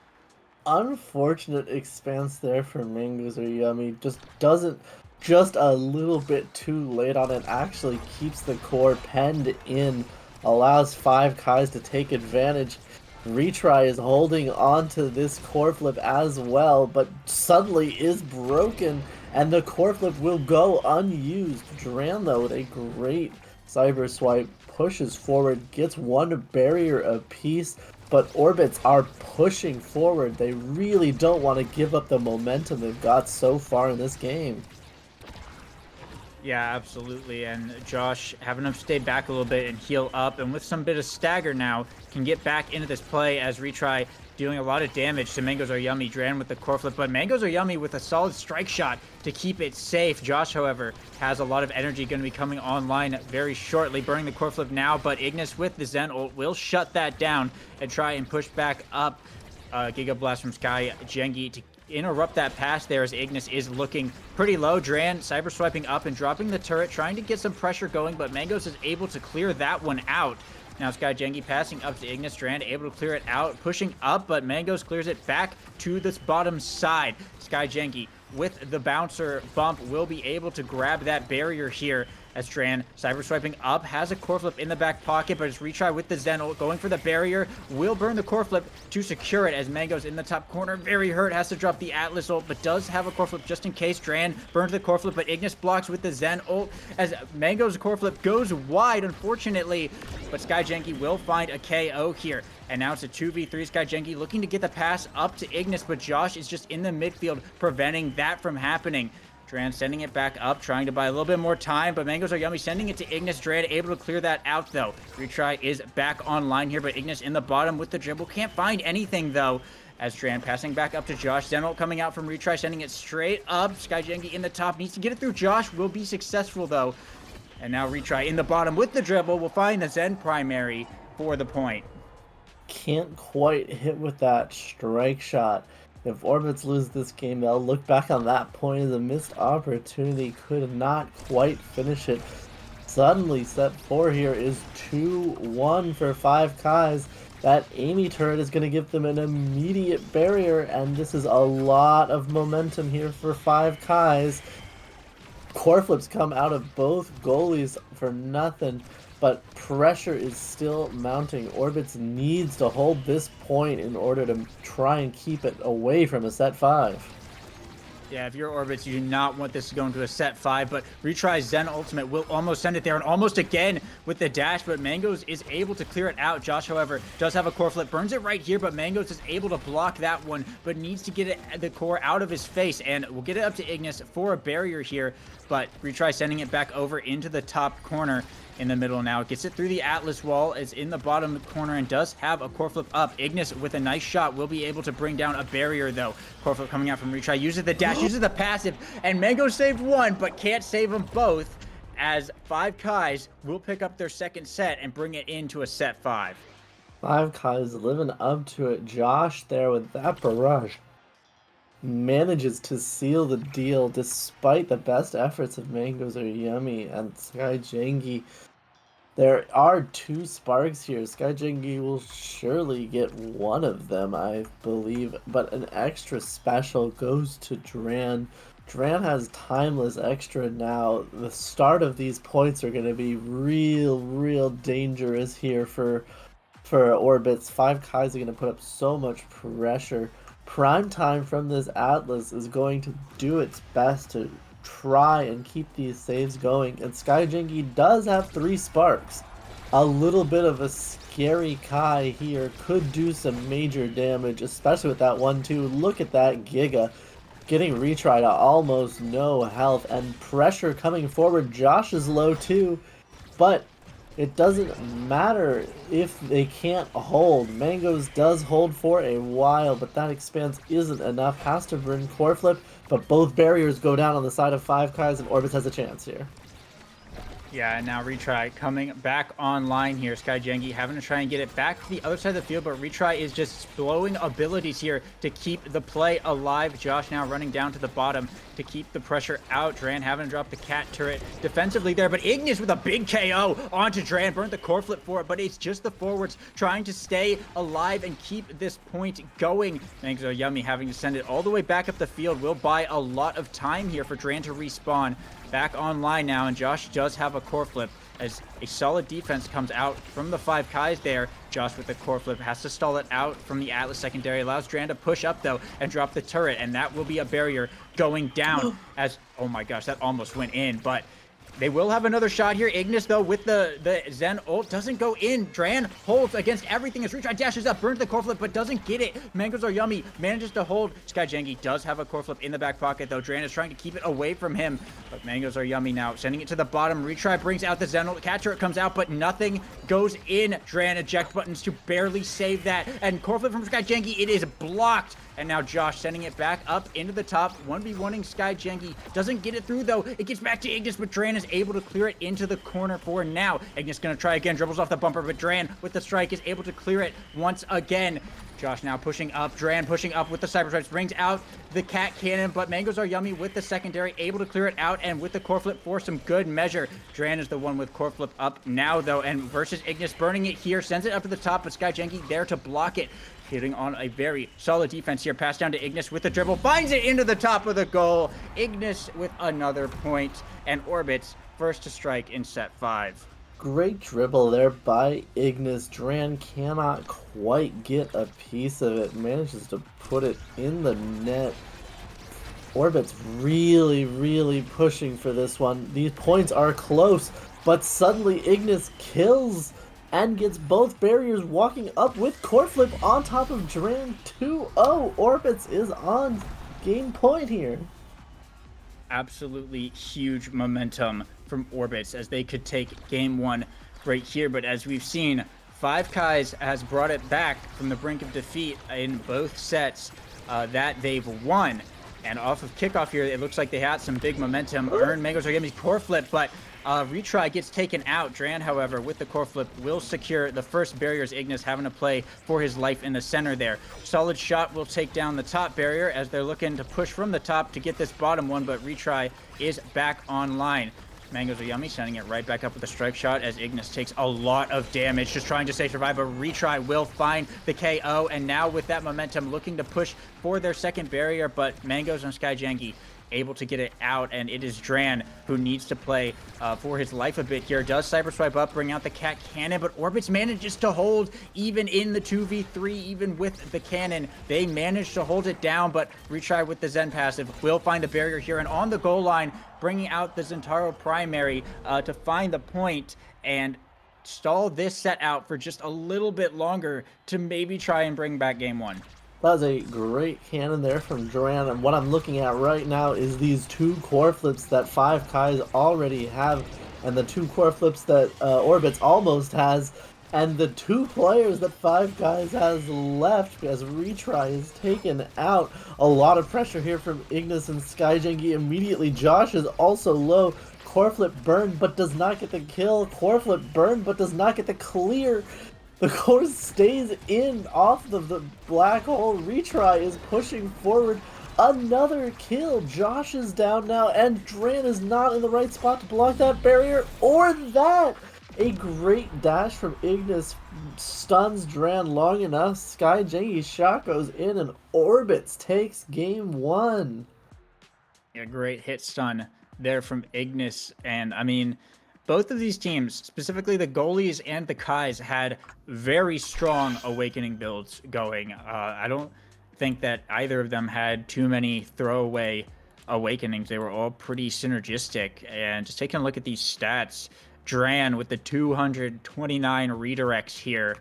Unfortunate expanse there for Mangoes Are Yummy. Just a little bit too late on it. Actually keeps the core penned in, allows 5Ks to take advantage. Retry is holding on to this core flip as well, but suddenly is broken, and the core flip will go unused. Dran, though, with a great cyber swipe, pushes forward, gets one barrier apiece, but Orbits are pushing forward. They really don't want to give up the momentum they've got so far in this game. Yeah, absolutely. And Josh having to stay back a little bit and heal up, and with some bit of stagger now, can get back into this play as Retry doing a lot of damage to Mangoes Are Yummy. Dran with the core flip, but Mangoes Are Yummy with a solid strike shot to keep it safe. Josh, however, has a lot of energy going to be coming online very shortly, burning the core flip now, but Ignis with the Zen ult will shut that down and try and push back up. Giga Blast from Sky Jengi to interrupt that pass there, as Ignis is looking pretty low. Dran cyber swiping up and dropping the turret, trying to get some pressure going, but Mangoes is able to clear that one out. Now Sky Jengi passing up to Ignis. Dran able to clear it out, pushing up, but Mangoes clears it back to this bottom side. Sky Jengi with the bouncer bump will be able to grab that barrier here, as Dran cyber swiping up, has a core flip in the back pocket, but it's Retry with the Zen ult going for the barrier, will burn the core flip to secure it, as Mango's in the top corner, very hurt, has to drop the Atlas ult, but does have a core flip just in case. Dran burns the core flip, but Ignis blocks with the Zen ult as Mango's core flip goes wide, unfortunately, but Sky Jengi will find a KO here. And now it's a 2v3. Sky Jengi looking to get the pass up to Ignis, but Josh is just in the midfield, preventing that from happening. Dran sending it back up, trying to buy a little bit more time, but Mangoes Are Yummy sending it to Ignis. Dran able to clear that out, though. Retry is back online here, but Ignis in the bottom with the dribble. Can't find anything, though, as Dran passing back up to Josh. Zen ult coming out from Retry, sending it straight up. Sky Jengi in the top, needs to get it through Josh. Will be successful, though. And now Retry in the bottom with the dribble will find the Zen primary for the point. Can't quite hit with that strike shot. If Orbits lose this game, they'll look back on that point as a missed opportunity. Could not quite finish it. Suddenly, set 4 here is 2-1 for 5Ks. That Amy turret is going to give them an immediate barrier, and this is a lot of momentum here for 5Ks. Core flips come out of both goalies for nothing, but pressure is still mounting. Orbits needs to hold this point in order to try and keep it away from a set 5. Yeah, if you're Orbits, you do not want this to go into a set 5, but Retry's Zen ultimate will almost send it there, and almost again with the dash, but Mangoes is able to clear it out. Josh, however, does have a core flip, burns it right here, but Mangoes is able to block that one, but needs to get the core out of his face, and we'll get it up to Ignis for a barrier here, but Retry sending it back over into the top corner, in the middle now. Gets it through the Atlas wall. Is in the bottom corner and does have a core flip up. Ignis with a nice shot will be able to bring down a barrier though. Core flip coming out from Retry. Uses the dash, uses the passive, and Mango saved one, but can't save them both, as 5Kais will pick up their second set and bring it into a set 5. 5Kais living up to it. Josh there with that barrage manages to seal the deal despite the best efforts of Mangoes Are Yummy and Sky Jengi. There are 2 sparks here. Sky Jengi will surely get one of them, I believe, but an extra special goes to Dran. Dran has Timeless Extra now. The start of these points are going to be real dangerous here for Orbits. 5Kais are going to put up so much pressure. Prime Time from this Atlas is going to do its best to try and keep these saves going, and Sky Jengi does have 3 sparks. A little bit of a scary Kai here could do some major damage, especially with that 1-2. Look at that Giga getting Retry to almost no health, and pressure coming forward. Josh is low too, but it doesn't matter if they can't hold. Mangoes does hold for a while, but that expanse isn't enough. Has to bring core flip, but both barriers go down on the side of 5Kais, and Orbis has a chance here. Yeah, and now Retry coming back online here. Sky Jengi having to try and get it back to the other side of the field, but Retry is just blowing abilities here to keep the play alive. Josh now running down to the bottom to keep the pressure out. Dran having to drop the cat turret defensively there, but Ignis with a big KO onto Dran. Burnt the core flip for it, but it's just the forwards trying to stay alive and keep this point going. Mangoes Are Yummy having to send it all the way back up the field. Will buy a lot of time here for Dran to respawn. Back online now, and Josh does have a core flip as a solid defense comes out from the 5Kais there. Josh with the core flip has to stall it out from the Atlas secondary. Allows Dran to push up though and drop the turret, and that will be a barrier going down as, oh my gosh, that almost went in, but they will have another shot here. Ignis, though, with the Zen ult, doesn't go in. Dran holds against everything as Retry dashes up, burns the core flip, but doesn't get it. Mangoes Are Yummy manages to hold. Sky Jengi does have a core flip in the back pocket, though. Dran is trying to keep it away from him, but Mangoes Are Yummy now sending it to the bottom. Retry brings out the Zen ult. Cat turret comes out, but nothing goes in. Dran eject buttons to barely save that, and core flip from Sky Jengi. It is blocked. And now Josh sending it back up into the top. 1v1ing Sky Jengi. Doesn't get it through, though. It gets back to Ignis, but Dran is able to clear it into the corner for now. Ignis going to try again. Dribbles off the bumper, but Dran with the strike is able to clear it once again. Josh now pushing up. Dran pushing up with the Cyber Stripes. Brings out the Cat Cannon, but Mangoes Are Yummy with the secondary. Able to clear it out, and with the core flip for some good measure. Dran is the one with core flip up now, though, and versus Ignis. Burning it here. Sends it up to the top, but Sky Jengi there to block it. Hitting on a very solid defense here. Pass down to Ignis with the dribble. Finds it into the top of the goal. Ignis with another point. And Orbits first to strike in set 5. Great dribble there by Ignis. Dran cannot quite get a piece of it. Manages to put it in the net. Orbits really pushing for this one. These points are close, but suddenly Ignis kills and gets both barriers, walking up with core flip on top of Dran. 2-0. Orbits is on game point here. Absolutely huge momentum from Orbits as they could take game 1 right here. But as we've seen, 5Kais has brought it back from the brink of defeat in both sets that they've won. And off of kickoff here, it looks like they had some big momentum. Earn Mangoes Are Yummy's core flip, but Retry gets taken out. Dran, however, with the core flip, will secure the first barriers. Ignis having to play for his life in the center there. Solid shot will take down the top barrier as they're looking to push from the top to get this bottom one, but Retry is back online. Mangoes Are Yummy sending it right back up with a strike shot as Ignis takes a lot of damage, just trying to stay survive, but Retry will find the KO, and now with that momentum looking to push for their second barrier, but Mangoes and Sky Jengi able to get it out, and it is Dran who needs to play for his life a bit here. Does cyber swipe up, bring out the Cat Cannon, but Orbits manages to hold even in the 2v3, even with the cannon. They manage to hold it down, but Retry with the Zen passive will find the barrier here, and on the goal line, bringing out the Zentaro primary to find the point and stall this set out for just a little bit longer to maybe try and bring back game 1. That was a great cannon there from Dran, and what I'm looking at right now is these 2 core flips that 5Kais already have and the 2 core flips that Orbits almost has, and the 2 players that Five Guys has left as Retry is taken out. A lot of pressure here from Ignis and Skyjengi immediately. Josh is also low. Core flip burned but does not get the kill. Core flip burned but does not get the clear. The core stays in off the black hole. Retry is pushing forward. Another kill. Josh is down now, and Dran is not in the right spot to block that barrier or that. A great dash from Ignis stuns Dran long enough. Skyjengi's shot goes in, and Orbits takes game 1. A great hit stun there from Ignis. And I mean, both of these teams, specifically the goalies and the Kais, had very strong awakening builds going. I don't think that either of them had too many throwaway awakenings. They were all pretty synergistic. And just taking a look at these stats, Dran with the 229 redirects here,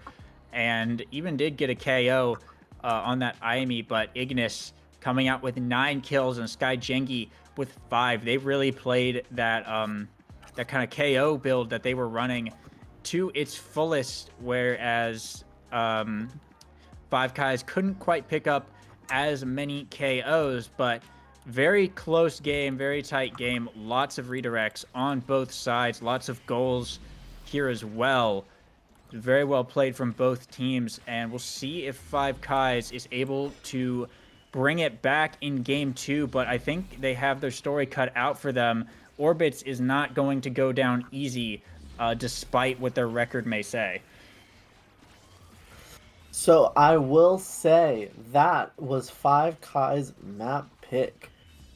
and even did get a KO on that IME, but Ignis coming out with 9 kills and Skyjengi with 5. They really played that that kind of KO build that they were running to its fullest, whereas Five Guys couldn't quite pick up as many KOs, but very close game, very tight game, lots of redirects on both sides, lots of goals here as well. Very well played from both teams, and we'll see if Five Guys is able to bring it back in game 2, but I think they have their story cut out for them. Orbits is not going to go down easy, despite what their record may say. So I will say that was Five Kai's map pick.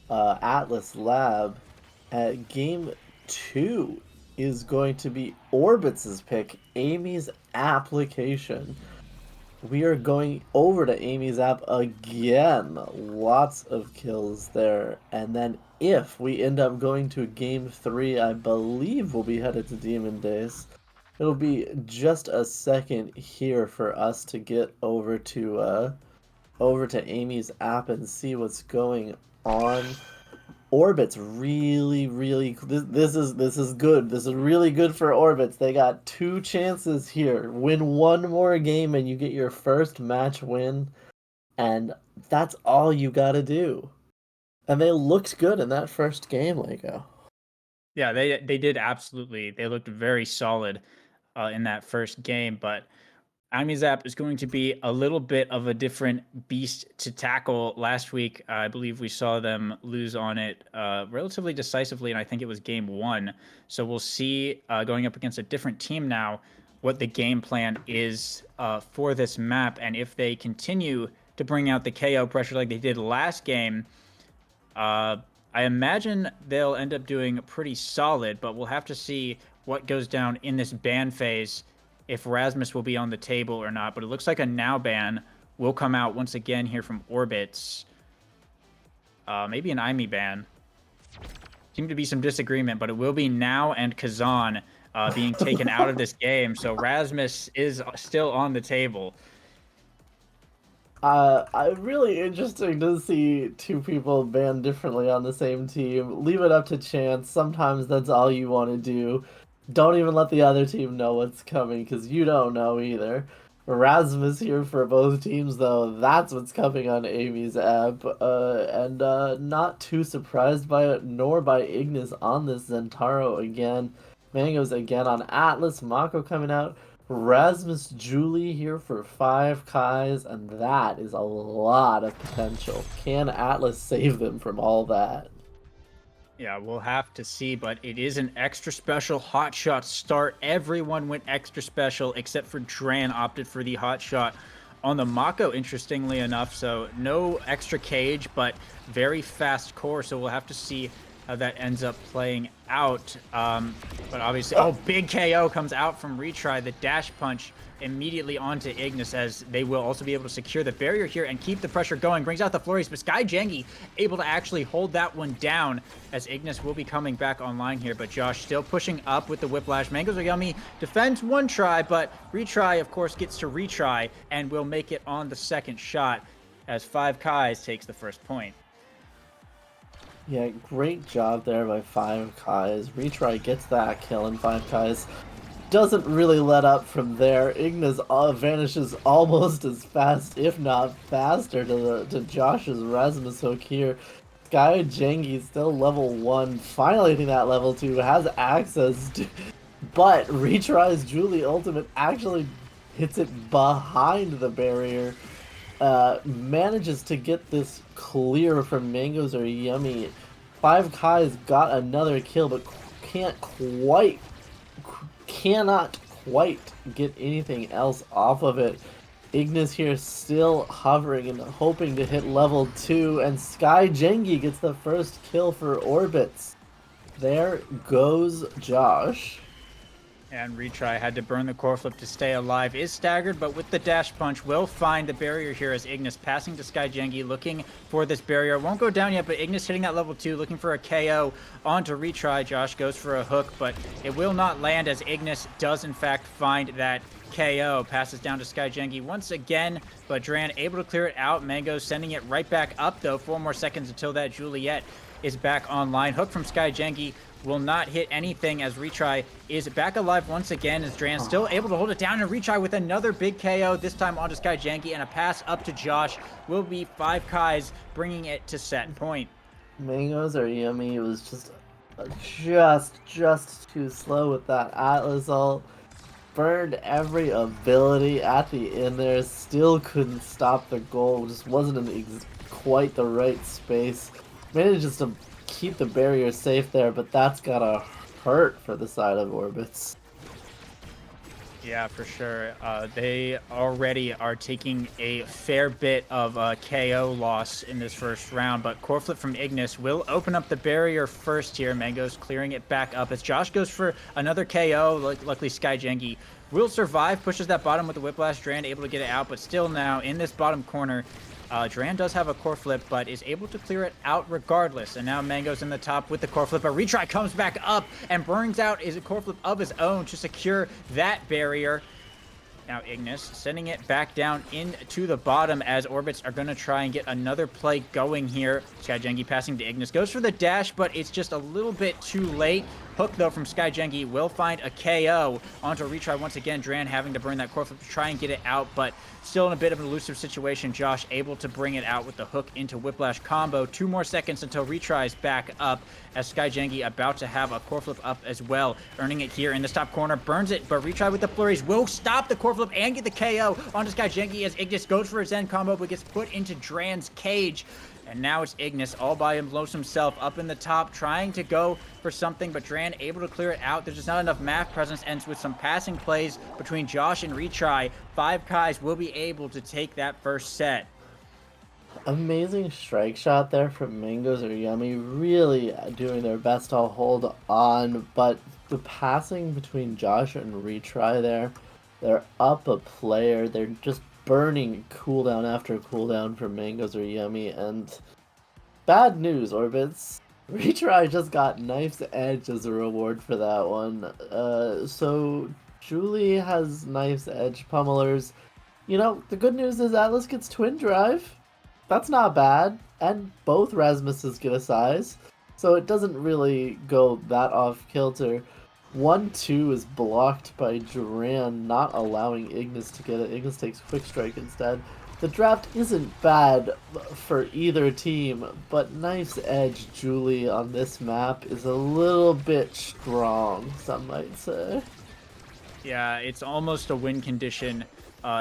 Atlas Lab at game 2 is going to be Orbits' pick, Amy's application. We are going over to Amy's app again. Lots of kills there. And then if we end up going to game 3, I believe we'll be headed to Demon Days. It'll be just a second here for us to get over to Amy's app and see what's going on. Orbits really this is good. This is really good for Orbits. They got 2 chances here. Win 1 more game and you get your first match win, and that's all you got to do. And they looked good in that first game, Lego. Yeah, they did absolutely. They looked very solid in that first game, but Amy's app is going to be a little bit of a different beast to tackle. Last week, I believe we saw them lose on it relatively decisively, and I think it was game 1. So we'll see going up against a different team now what the game plan is for this map, and if they continue to bring out the KO pressure like they did last game, I imagine they'll end up doing pretty solid, but we'll have to see what goes down in this ban phase, if Rasmus will be on the table or not. But it looks like a now ban will come out once again here from Orbits. Maybe an IME ban. Seems to be some disagreement, but it will be now and Kazan being taken out of this game. So Rasmus is still on the table. Really interesting to see 2 people banned differently on the same team. Leave it up to chance. Sometimes that's all you want to do. Don't even let the other team know what's coming, because you don't know either. Rasmus here for both teams, though. That's what's coming on Amy's app. And not too surprised by it, nor by Ignis on this Zentaro again. Mango's again on Atlas. Mako coming out. Rasmus Julie here for 5 Kais, and that is a lot of potential. Can Atlas save them from all that? Yeah, we'll have to see, but it is an extra special hot shot start. Everyone went extra special except for Dran opted for the hot shot on the Mako, interestingly enough. So no extra cage, but very fast core. So we'll have to see how that ends up playing out. But obviously, oh, big KO comes out from Retry. The dash punch immediately onto Ignis, as they will also be able to secure the barrier here and keep the pressure going. Brings out the flurries, but Skyjengi able to actually hold that one down, as Ignis will be coming back online here. But Josh still pushing up with the whiplash. Mangoes are yummy. Defends one try, but Retry, of course, gets to retry and will make it on the second shot, as 5 Kais takes the first point. Yeah, great job there by Five Kais. Retry gets that kill, and Five Kais doesn't really let up from there. Ignis vanishes almost as fast, if not faster, to Josh's Rasmus hook here. Sky Jengi still level 1, finally hitting that level 2, has access to, but retries Julie ultimate actually hits it behind the barrier. Manages to get this clear from Mangoes Are Yummy. Five Kai's got another kill, but cannot quite get anything else off of it. Ignis here still hovering and hoping to hit level 2, and Sky Jengi gets the first kill for Orbits. There goes Josh. And Retry had to burn the core flip to stay alive. Is staggered, but with the dash punch, will find the barrier here as Ignis passing to Sky Jengi, looking for this barrier. Won't go down yet, but Ignis hitting that level 2, looking for a KO onto Retry. Josh goes for a hook, but it will not land as Ignis does in fact find that KO. Passes down to Sky Jengi once again, but Dran able to clear it out. Mango sending it right back up though. 4 more seconds until that Juliet is back online. Hook from Sky Jengi will not hit anything as Retry is back alive once again as Dran still able to hold it down, and Retry with another big KO, this time onto Sky Jengi, and a pass up to Josh will be Five Kais bringing it to set point. Mangoes Are Yummy. It was just too slow with that Atlas ult. Burned every ability at the end there, still couldn't stop the goal, just wasn't in quite the right space. Manages to keep the barrier safe there, but that's gotta hurt for the side of Orbits. Yeah, for sure. They already are taking a fair bit of KO loss in this first round, but core flip from Ignis will open up the barrier first here. Mango's clearing it back up as Josh goes for another KO. Luckily, Sky Jengi will survive, pushes that bottom with the Whiplash. Dran able to get it out, but still now in this bottom corner, Dran does have a core flip, but is able to clear it out regardless. And now Mango's in the top with the core flip. A Retry comes back up and burns out his core flip of his own to secure that barrier. Now Ignis sending it back down into the bottom as Orbits are going to try and get another play going here. Sky Jengi passing to Ignis. Goes for the dash, but it's just a little bit too late. Hook, though, from Sky Jengi will find a KO onto Retry once again. Dran having to burn that core flip to try and get it out, but still in a bit of an elusive situation. Josh able to bring it out with the hook into Whiplash combo. 2 more seconds until Retry is back up as Sky Jengi about to have a core flip up as well. Earning it here in this top corner. Burns it, but Retry with the flurries will stop the core flip and get the KO onto Sky Jengi as Ignis goes for his end combo, but gets put into Dran's cage. And now it's Ignis all by himself up in the top, trying to go for something, but Dran able to clear it out. There's just not enough map presence, and with some passing plays between Josh and Retry, Five Kais will be able to take that first set. Amazing strike shot there from Mangoes Are Yummy, really doing their best to hold on, but the passing between Josh and Retry there, they're up a player, they're just burning cooldown after cooldown from Mangoes Are Yummy, and bad news, Orbits. Retry just got Knife's Edge as a reward for that one. So Julie has Knife's Edge pummelers. You know, the good news is Atlas gets Twin Drive. That's not bad, and both Rasmuses get a size, so it doesn't really go that off kilter. 1-2 is blocked by Duran, not allowing Ignis to get it. Ignis takes Quick Strike instead. The draft isn't bad for either team, but Knife's Edge Julie on this map is a little bit strong, some might say. Yeah, it's almost a win condition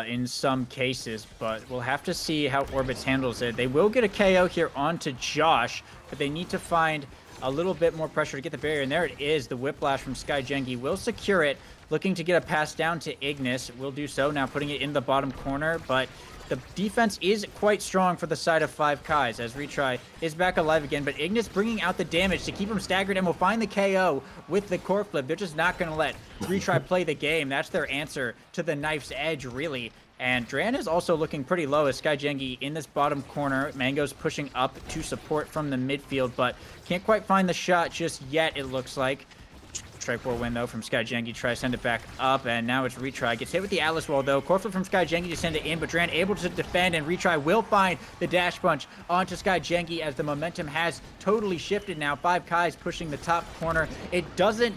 in some cases, but we'll have to see how Orbits handles it. They will get a KO here onto Josh, but they need to find a little bit more pressure to get the barrier, and there it is. The Whiplash from Sky Jengi will secure it, looking to get a pass down to Ignis. Will do so, now putting it in the bottom corner, but the defense is quite strong for the side of Five Kais as Retry is back alive again, but Ignis bringing out the damage to keep him staggered and will find the KO with the core flip. They're just not going to let Retry play the game. That's their answer to the Knife's Edge, really. And Dran is also looking pretty low as Sky Jengi in this bottom corner. Mango's pushing up to support from the midfield, but can't quite find the shot just yet, it looks like. Strike 4 win, though, from Sky Jengi. Try to send it back up, and now it's Retry. Gets hit with the Atlas Wall, though. Core flip from Sky Jengi to send it in, but Dran able to defend, and Retry will find the dash punch onto Sky Jengi as the momentum has totally shifted now. 5 Kais pushing the top corner. It doesn't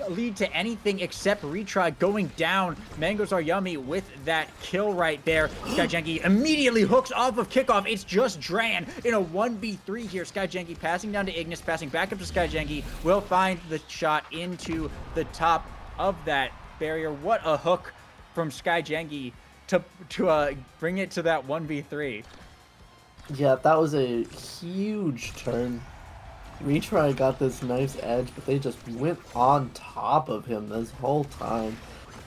lead to anything except Retry going down. Mangoes are yummy with that kill right there. Sky Jengi immediately hooks off of kickoff. It's just Dran in a 1v3 here. Sky Jengi passing down to Ignis, passing back up to Sky Jengi. Will find the shot into the top of that barrier. What a hook from Sky Jengi to bring it to that 1v3. Yeah, that was a huge turn. Retry got this nice edge, but they just went on top of him this whole time,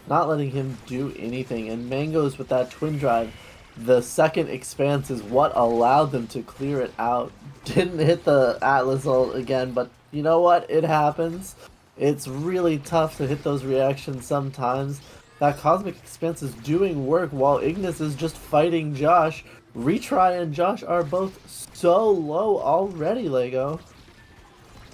not letting him do anything. And Mangoes with that twin drive, the second expanse is what allowed them to clear it out. Didn't hit the Atlas ult again, but you know what? It happens. It's really tough to hit those reactions sometimes. That Cosmic Expanse is doing work while Ignis is just fighting Josh. Retry and Josh are both so low already, Lego.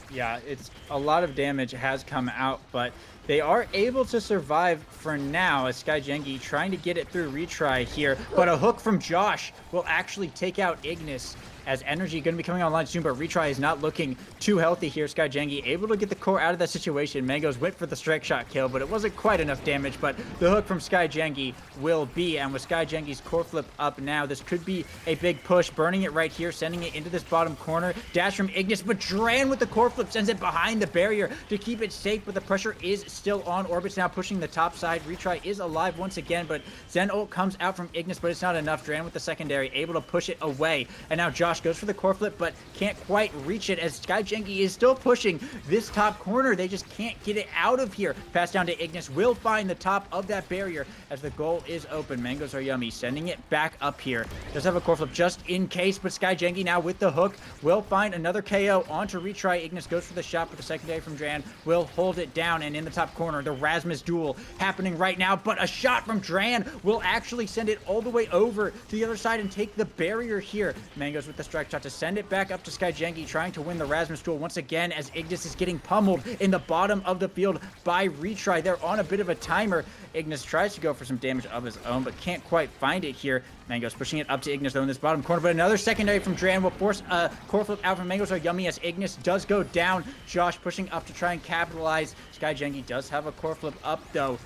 Yeah, it's a lot of damage has come out, but they are able to survive for now as Sky Jengi trying to get it through Retry here. But a hook from Josh will actually take out Ignis as energy going to be coming online soon, but Retry is not looking too healthy here. Sky Jengi able to get the core out of that situation. Mangoes went for the strike shot kill, but it wasn't quite enough damage, but the hook from Sky Jengi will be, and with Sky Jengi's core flip up now, this could be a big push, burning it right here, sending it into this bottom corner. Dash from Ignis, but Dran with the core flip sends it behind the barrier to keep it safe, but the pressure is still on. Orbit's now pushing the top side. Retry is alive once again, but Zen ult comes out from Ignis, but it's not enough. Dran with the secondary, able to push it away, and now Josh goes for the core flip, but can't quite reach it as Sky Jengi is still pushing this top corner. They just can't get it out of here. Pass down to Ignis, will find the top of that barrier as the goal is open. Mangoes are yummy, sending it back up here. Does have a core flip just in case, but Sky Jengi now with the hook will find another KO onto Retry. Ignis goes for the shot, but the secondary from Dran will hold it down, and in the top corner, the Rasmus duel happening right now, but a shot from Dran will actually send it all the way over to the other side and take the barrier here. Mangoes with the strike shot to send it back up to Sky Jengi, trying to win the Rasmus duel once again as Ignis is getting pummeled in the bottom of the field by Retry. They're on a bit of a timer. Ignis tries to go for some damage of his own, but can't quite find it here. Mangoes pushing it up to Ignis though in this bottom corner, but another secondary from Dran will force a core flip out from Mangoes are yummy as Ignis does go down. Josh pushing up to try and capitalize. Sky Jengi does have a core flip up though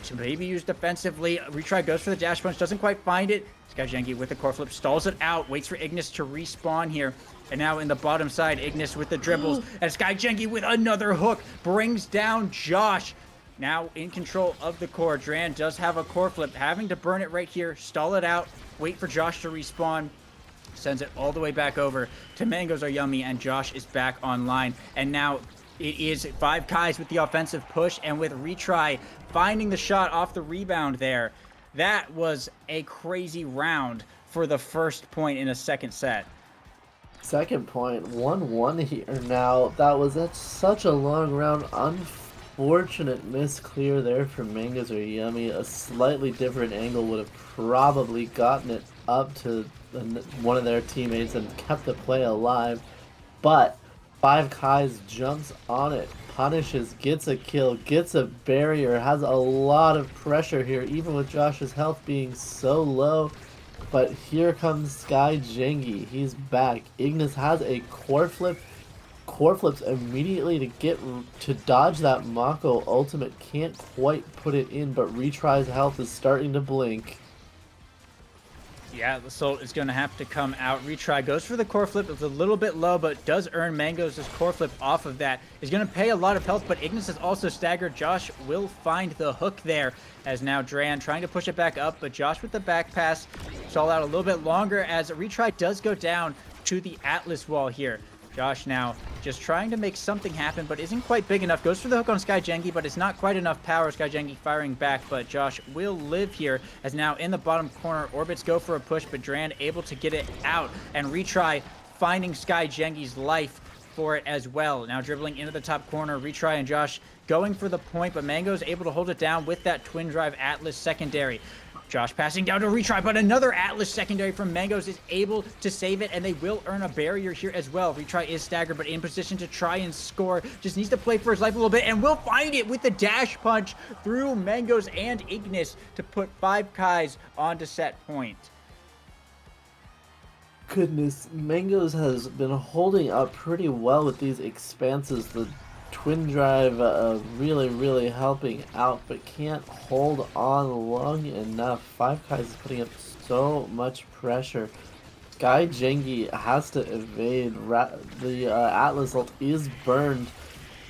to maybe use defensively. Retry goes for the dash punch, doesn't quite find it. Sky Jengi with the core flip stalls it out, waits for Ignis to respawn here. And now in the bottom side, Ignis with the dribbles, and Sky Jengi with another hook brings down Josh. Now in control of the core. Dran does have a core flip, having to burn it right here, stall it out, wait for Josh to respawn. Sends it all the way back over to Mangoes are yummy, and Josh is back online. And now it is 5 Kais with the offensive push, and with Retry finding the shot off the rebound there. That was a crazy round for the first point in a second set. Second point, 1-1 here now. That was such a long round. Unfortunate misclear there from Mangoes are yummy. A slightly different angle would have probably gotten it up to one of their teammates and kept the play alive. But 5 Kais jumps on it, punishes, gets a kill, gets a barrier, has a lot of pressure here, even with Josh's health being so low. But here comes Sky Jengi. He's back. Ignis has a core flip. Core flips immediately to dodge that Mako ultimate. Can't quite put it in, but Retry's health is starting to blink. Yeah, the Salt is going to have to come out. Retry goes for the core flip. It's a little bit low, but does earn Mangoes' core flip off of that. Is going to pay a lot of health, but Ignis is also staggered. Josh will find the hook there, as now Dran trying to push it back up, but Josh with the back pass stall out a little bit longer as Retry does go down to the Atlas wall here. Josh now just trying to make something happen, but isn't quite big enough. Goes for the hook on Sky Jengi, but it's not quite enough power. Sky Jengi firing back, but Josh will live here as now in the bottom corner. Orbits go for a push, but Dran able to get it out, and Retry finding Sky Jengi's life for it as well. Now dribbling into the top corner, Retry and Josh going for the point, but Mango's able to hold it down with that twin drive Atlas secondary. Josh passing down to retry, but another Atlas secondary from Mangoes is able to save it, and they will earn a barrier here as well. Retry is staggered, but in position to try and score. Just needs to play for his life a little bit, and will find it with the dash punch through Mangoes and Ignis to put 5 Kais onto set point. Goodness, Mangoes has been holding up pretty well with these expanses. The twin drive really helping out, but can't hold on long enough. 5Kai is putting up so much pressure. Sky Jengi has to evade. The Atlas ult is burned.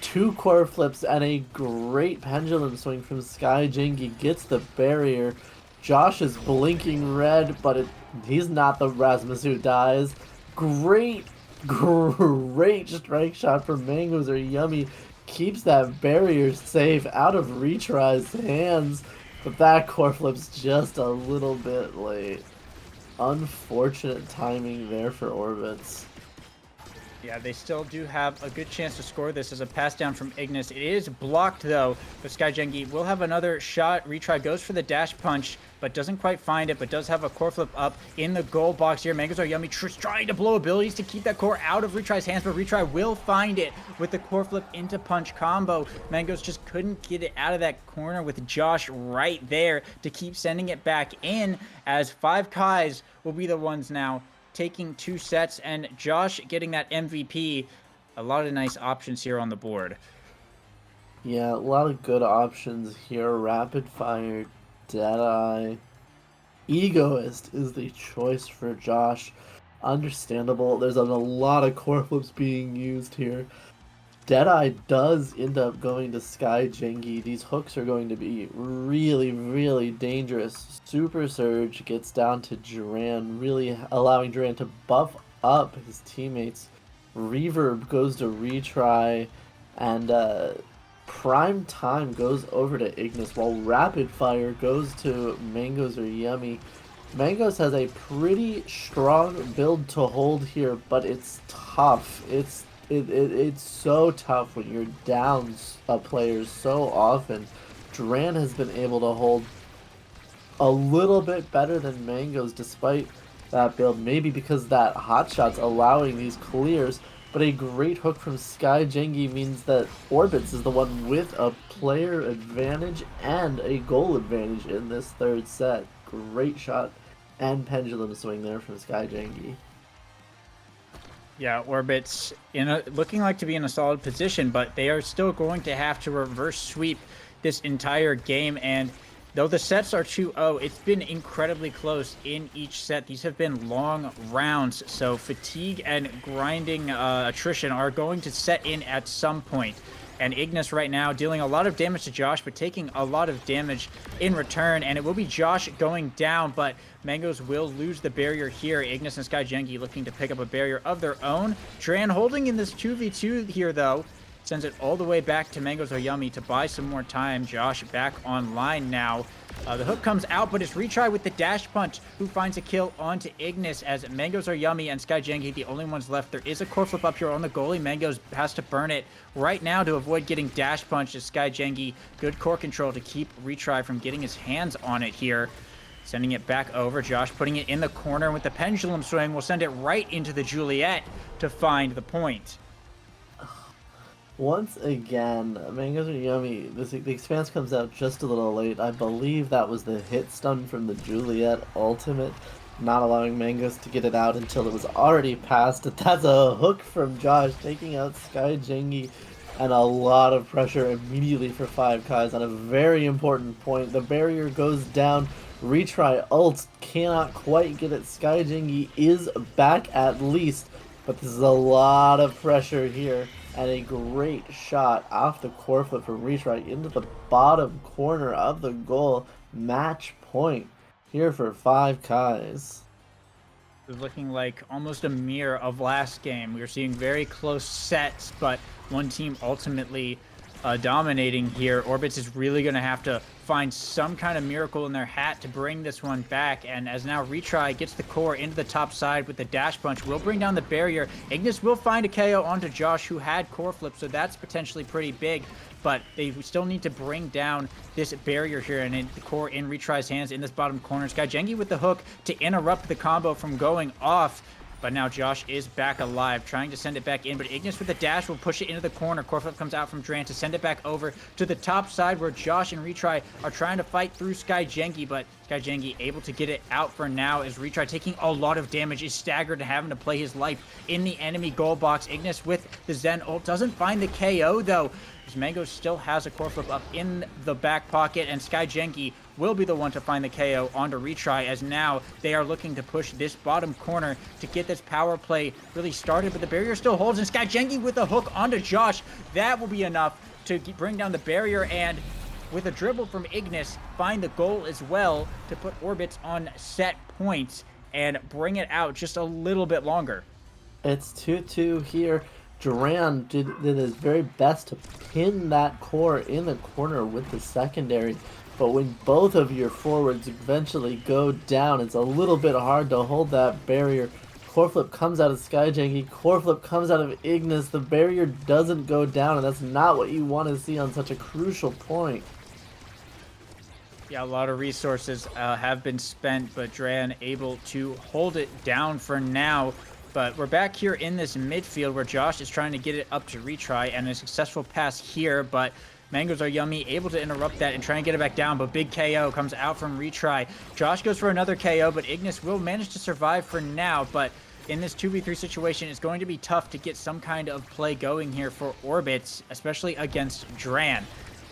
2 core flips and a great pendulum swing from Sky Jengi gets the barrier. Josh is blinking red, but he's not the Rasmus who dies. Great strike shot from Mangoes are yummy. Keeps that barrier safe out of Retry's hands, but that core flip's just a little bit late. Unfortunate timing there for Orbits. Yeah, they still do have a good chance to score this as a pass down from Ignis. It is blocked, though, but Sky Jengi will have another shot. Retry goes for the dash punch, but doesn't quite find it, but does have a core flip up in the goal box here. Mangoes are yummy, trying to blow abilities to keep that core out of Retry's hands, but Retry will find it with the core flip into punch combo. Mangoes just couldn't get it out of that corner with Josh right there to keep sending it back in, as 5 Kais will be the ones now taking 2 sets, and Josh getting that MVP. A lot of nice options here on the board. Yeah, a lot of good options here. Rapid Fire, Deadeye, Egoist is the choice for Josh. Understandable. There's a lot of core flips being used here. Deadeye does end up going to Sky Jengi. These hooks are going to be really dangerous. Super Surge gets down to Duran, really allowing Duran to buff up his teammates. Reverb goes to Retry, and Prime Time goes over to Ignis, while Rapid Fire goes to Mangoes are yummy. Mangoes has a pretty strong build to hold here, but it's tough. It's so tough when you're down players so often. Duran has been able to hold a little bit better than Mangoes despite that build, maybe because that hotshot's allowing these clears, but a great hook from Sky Jengi means that Orbits is the one with a player advantage and a goal advantage in this third set. Great shot and pendulum swing there from Sky Jengi. Yeah, Orbits looking like to be in a solid position, but they are still going to have to reverse sweep this entire game. And though the sets are 2-0, it's been incredibly close in each set. These have been long rounds, so fatigue and grinding attrition are going to set in at some point. And Ignis right now dealing a lot of damage to Josh, but taking a lot of damage in return. And it will be Josh going down, but Mangoes will lose the barrier here. Ignis and Sky Jengi looking to pick up a barrier of their own. Duran holding in this 2v2 here, though. Sends it all the way back to Mangoes are yummy to buy some more time. Josh back online now. The hook comes out, but it's Retry with the dash punch, who finds a kill onto Ignis, as Mangoes are yummy and Sky Jengi the only ones left. There is a core flip up here on the goalie. Mangoes has to burn it right now to avoid getting dash punched, as Sky Jengi, good core control to keep Retry from getting his hands on it here. Sending it back over. Josh putting it in the corner with the pendulum swing. Will send it right into the Juliet to find the point. Once again, Mangoes are yummy. The expanse comes out just a little late. I believe that was the hit stun from the Juliet ultimate, not allowing Mangoes to get it out until it was already past. That's a hook from Josh, taking out Sky Jengi, and a lot of pressure immediately for 5 Kais on a very important point. The barrier goes down. Retry ult cannot quite get it. Sky Jengi is back at least, but this is a lot of pressure here. And a great shot off the core flip from Retry into the bottom corner of the goal. Match point here for 5 Kais. It's looking like almost a mirror of last game. We were seeing very close sets, but one team ultimately dominating here. Orbits is really going to have to find some kind of miracle in their hat to bring this one back. And as now Retry gets the core into the top side with the dash punch, will bring down the barrier. Ignis will find a KO onto Josh, who had core flip, so that's potentially pretty big. But they still need to bring down this barrier here, and the core in Retry's hands in this bottom corner. Skyjengi with the hook to interrupt the combo from going off. But now Josh is back alive, trying to send it back in. But Ignis with the dash will push it into the corner. Core flip comes out from Dran to send it back over to the top side, where Josh and Retry are trying to fight through Skyjengi. But Skyjengi able to get it out for now, as Retry, taking a lot of damage, is staggered and having to play his life in the enemy goal box. Ignis with the Zen ult doesn't find the KO, though, as Mango still has a core flip up in the back pocket, and Skyjengi will be the one to find the KO onto Retry, as now they are looking to push this bottom corner to get this power play really started. But the barrier still holds, and Skyjengi with a hook onto Josh. That will be enough to bring down the barrier, and with a dribble from Ignis, find the goal as well to put Orbits on set points and bring it out just a little bit longer. It's 2-2 here. Duran did his very best to pin that core in the corner with the secondary. But when both of your forwards eventually go down, it's a little bit hard to hold that barrier. Core flip comes out of Skyjengi, core flip comes out of Ignis. The barrier doesn't go down, and that's not what you want to see on such a crucial point. Yeah, a lot of resources have been spent, but Dran able to hold it down for now. But we're back here in this midfield where Josh is trying to get it up to Retry, and a successful pass here, but Mangoes Are Yummy able to interrupt that and try and get it back down, but big KO comes out from Retry. Josh goes for another KO, but Ignis will manage to survive for now. But in this 2v3 situation, it's going to be tough to get some kind of play going here for Orbits, especially against Dran.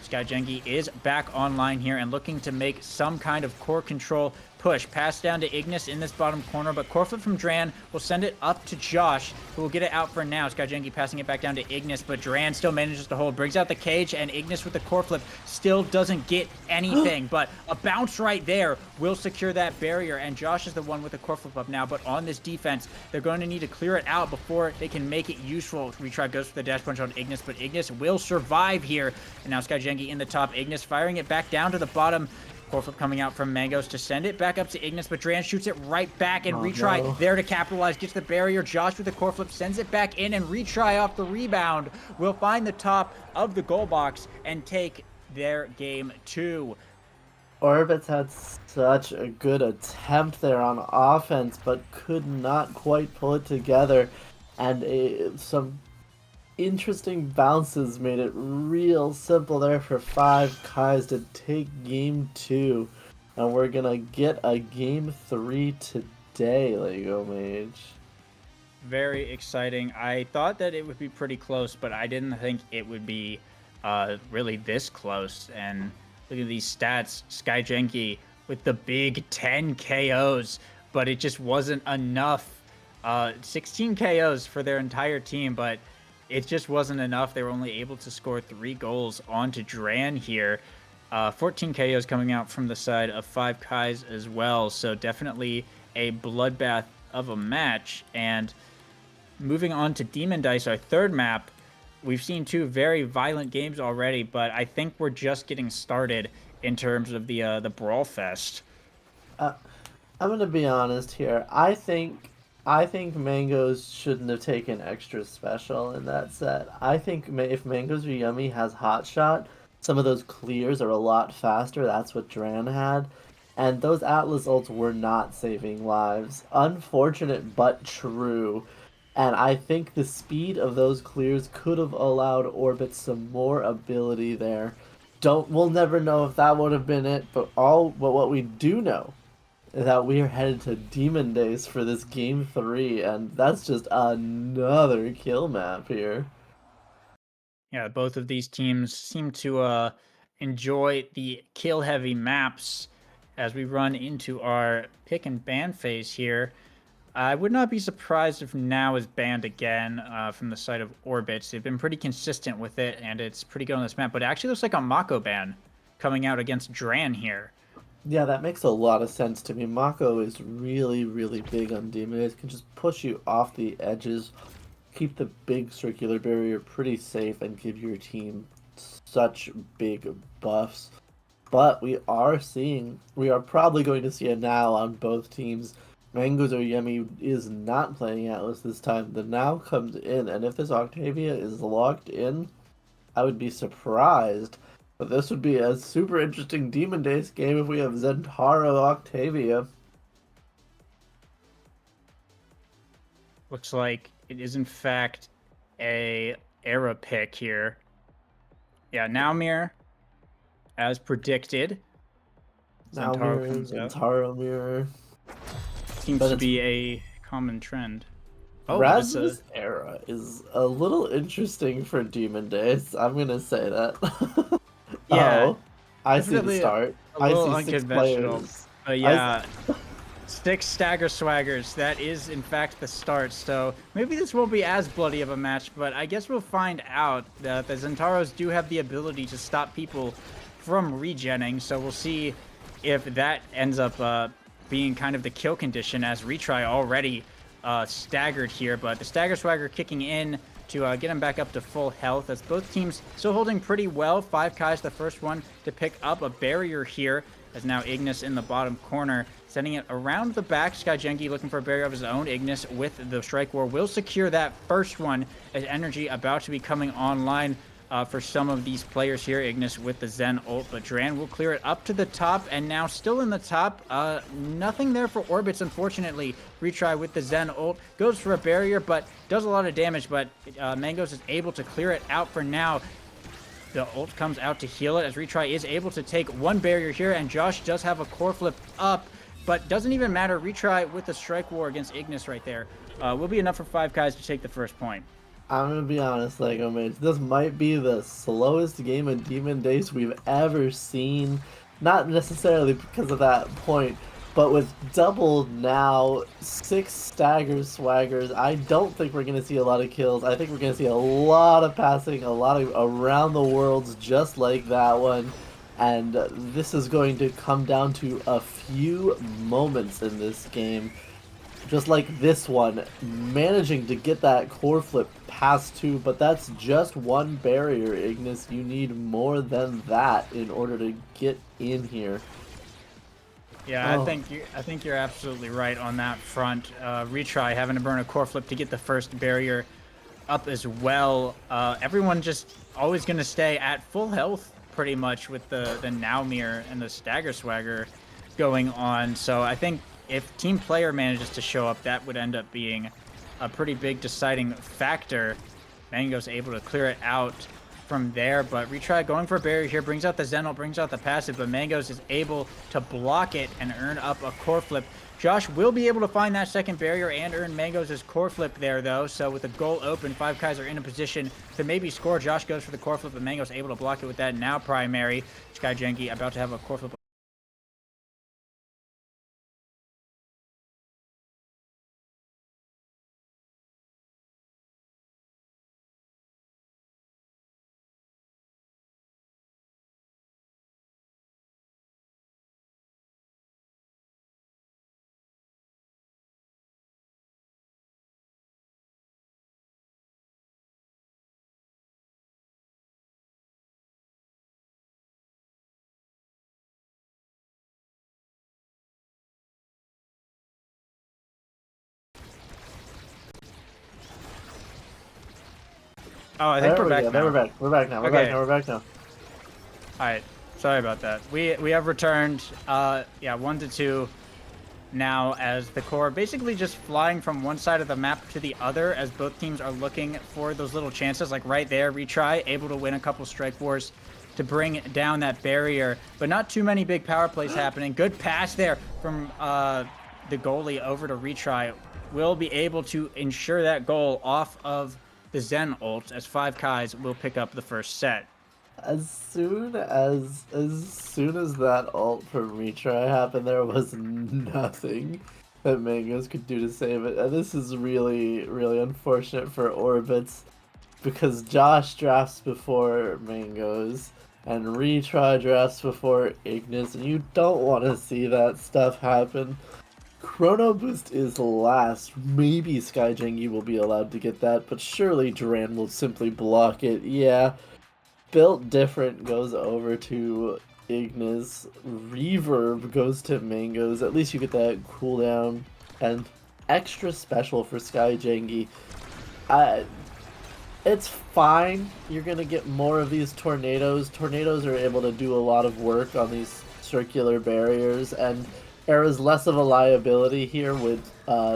Skyjengi is back online here and looking to make some kind of core control push. Pass down to Ignis in this bottom corner, but core flip from Dran will send it up to Josh, who will get it out for now. Skyjengi passing it back down to Ignis, but Dran still manages to hold, brings out the cage, and Ignis with the core flip still doesn't get anything. But a bounce right there will secure that barrier, and Josh is the one with the core flip up now. But on this defense, they're going to need to clear it out before they can make it useful. Retry goes for the dash punch on Ignis, but Ignis will survive here. And now Skyjengi in the top, Ignis firing it back down to the bottom. Core flip coming out from Mangoes to send it back up to Ignis, but Dran shoots it right back, and Retry there to capitalize, gets the barrier. Josh with the core flip sends it back in, and Retry off the rebound will find the top of the goal box and take their game 2. Orbits had such a good attempt there on offense, but could not quite pull it together, and some interesting bounces made it real simple there for 5Ks to take game 2, and we're gonna get a game 3 today, Lego Mage. Very exciting. I thought that it would be pretty close, but I didn't think it would be really this close. And look at these stats. Skyjengi with the big 10 KOs, but it just wasn't enough. 16 KOs for their entire team, but it just wasn't enough. They were only able to score 3 goals onto Dran here. 14 KOs coming out from the side of 5Ks as well. So definitely a bloodbath of a match. And moving on to Demon Dice, our third map, we've seen 2 very violent games already, but I think we're just getting started in terms of the Brawl Fest. I'm gonna be honest here. I think Mangoes shouldn't have taken extra special in that set. I think if Mangoes Are Yummy has Hot Shot, some of those clears are a lot faster. That's what Dran had. And those Atlas ults were not saving lives. Unfortunate, but true. And I think the speed of those clears could have allowed Orbit some more ability there. We'll never know if that would have been it, but what we do know that we are headed to Demon Days for this game 3, and that's just another kill map here. Yeah, both of these teams seem to enjoy the kill heavy maps as we run into our pick and ban phase here. I would not be surprised if Now is banned again from the side of Orbits. They've been pretty consistent with it, and it's pretty good on this map, but it actually looks like a Mako ban coming out against Dran here. Yeah, that makes a lot of sense to me. Mako is really, really big on Demon Days. Can just push you off the edges, keep the big circular barrier pretty safe, and give your team such big buffs. But we are probably going to see a now on both teams. Mangoes or Yemi is not playing Atlas this time. The now comes in, and if this Octavia is locked in, I would be surprised. But this would be a super interesting Demon Days game if we have Zentaro Octavia. Looks like it is in fact a era pick here. Yeah, Naumir, as predicted. Now Zentaro mirror, comes out. Zentaro mirror. Seems But to it's be a common trend. Oh, but it's a Rasmus era is a little interesting for Demon Days. I'm gonna say that. yeah, Oh, I see the definitely start. a I little see six unconventional. players. But I yeah, 6 stagger swaggers. That is in fact the start. So maybe this won't be as bloody of a match, but I guess we'll find out that the Zentaros do have the ability to stop people from regenning. So we'll see if that ends up being kind of the kill condition, as Retry already staggered here. But the stagger swagger kicking in to get him back up to full health, as both teams still holding pretty well. 5Kai's the first one to pick up a barrier here, as now Ignis in the bottom corner, sending it around the back. SkyJenki looking for a barrier of his own. Ignis with the Strike War will secure that first one, as energy about to be coming online for some of these players here. Ignis with the Zen ult, but Dran will clear it up to the top, and now still in the top. Nothing there for Orbits, unfortunately. Retry with the Zen ult, goes for a barrier, but does a lot of damage, but Mangos is able to clear it out for now. The ult comes out to heal it, as Retry is able to take one barrier here, and Josh does have a core flip up, but doesn't even matter. Retry with the Strike War against Ignis right there will be enough for 5Kais to take the first point. I'm gonna be honest, Lego Mage. This might be the slowest game of Demon Days we've ever seen. Not necessarily because of that point, but with double now, 6 stagger swaggers, I don't think we're gonna see a lot of kills. I think we're gonna see a lot of passing, a lot of around the worlds just like that one. And this is going to come down to a few moments in this game. Just like this one, managing to get that core flip past 2, but that's just one barrier, Ignis. You need more than that in order to get in here. Yeah, Oh, I think you're absolutely right on that front. Retry having to burn a core flip to get the first barrier up as well. Everyone just always going to stay at full health pretty much with the Naumir and the Stagger Swagger going on. So I think if team player manages to show up, that would end up being a pretty big deciding factor. Mango's able to clear it out from there, but Retry going for a barrier here, brings out the Zenol, brings out the passive, but Mangos is able to block it and earn up a core flip. Josh will be able to find that second barrier and earn Mangos' core flip there, though. So with the goal open, 5Kais are in a position to maybe score. Josh goes for the core flip, but Mangos able to block it with that now primary. SkyJenki about to have a core flip. Oh, I think there we're we back go. There now. we're back. We're back now. We're Okay. back now. We're back now. All right. Sorry about that. We have returned. Yeah, 1-2 now, as the core basically just flying from one side of the map to the other, as both teams are looking for those little chances. Like right there, Retry able to win a couple strike wars to bring down that barrier, but not too many big power plays happening. Good pass there from the goalie over to Retry. Will be able to ensure that goal off of the Zen ult, as 5Kais will pick up the first set. As soon as that ult from retry happened, there was nothing that Mangos could do to save it. And this is really, really unfortunate for Orbits, because Josh drafts before Mangos and retry drafts before Ignis, and you don't want to see that stuff happen. Chrono Boost is last. Maybe SkyJengi will be allowed to get that, but surely Duran will simply block it. Yeah, Built Different goes over to Ignis. Reverb goes to Mangoes. At least you get that cooldown. And Extra Special for Sky Jengi. It's fine. You're going to get more of these tornadoes. Tornadoes are able to do a lot of work on these circular barriers, and Era's less of a liability here with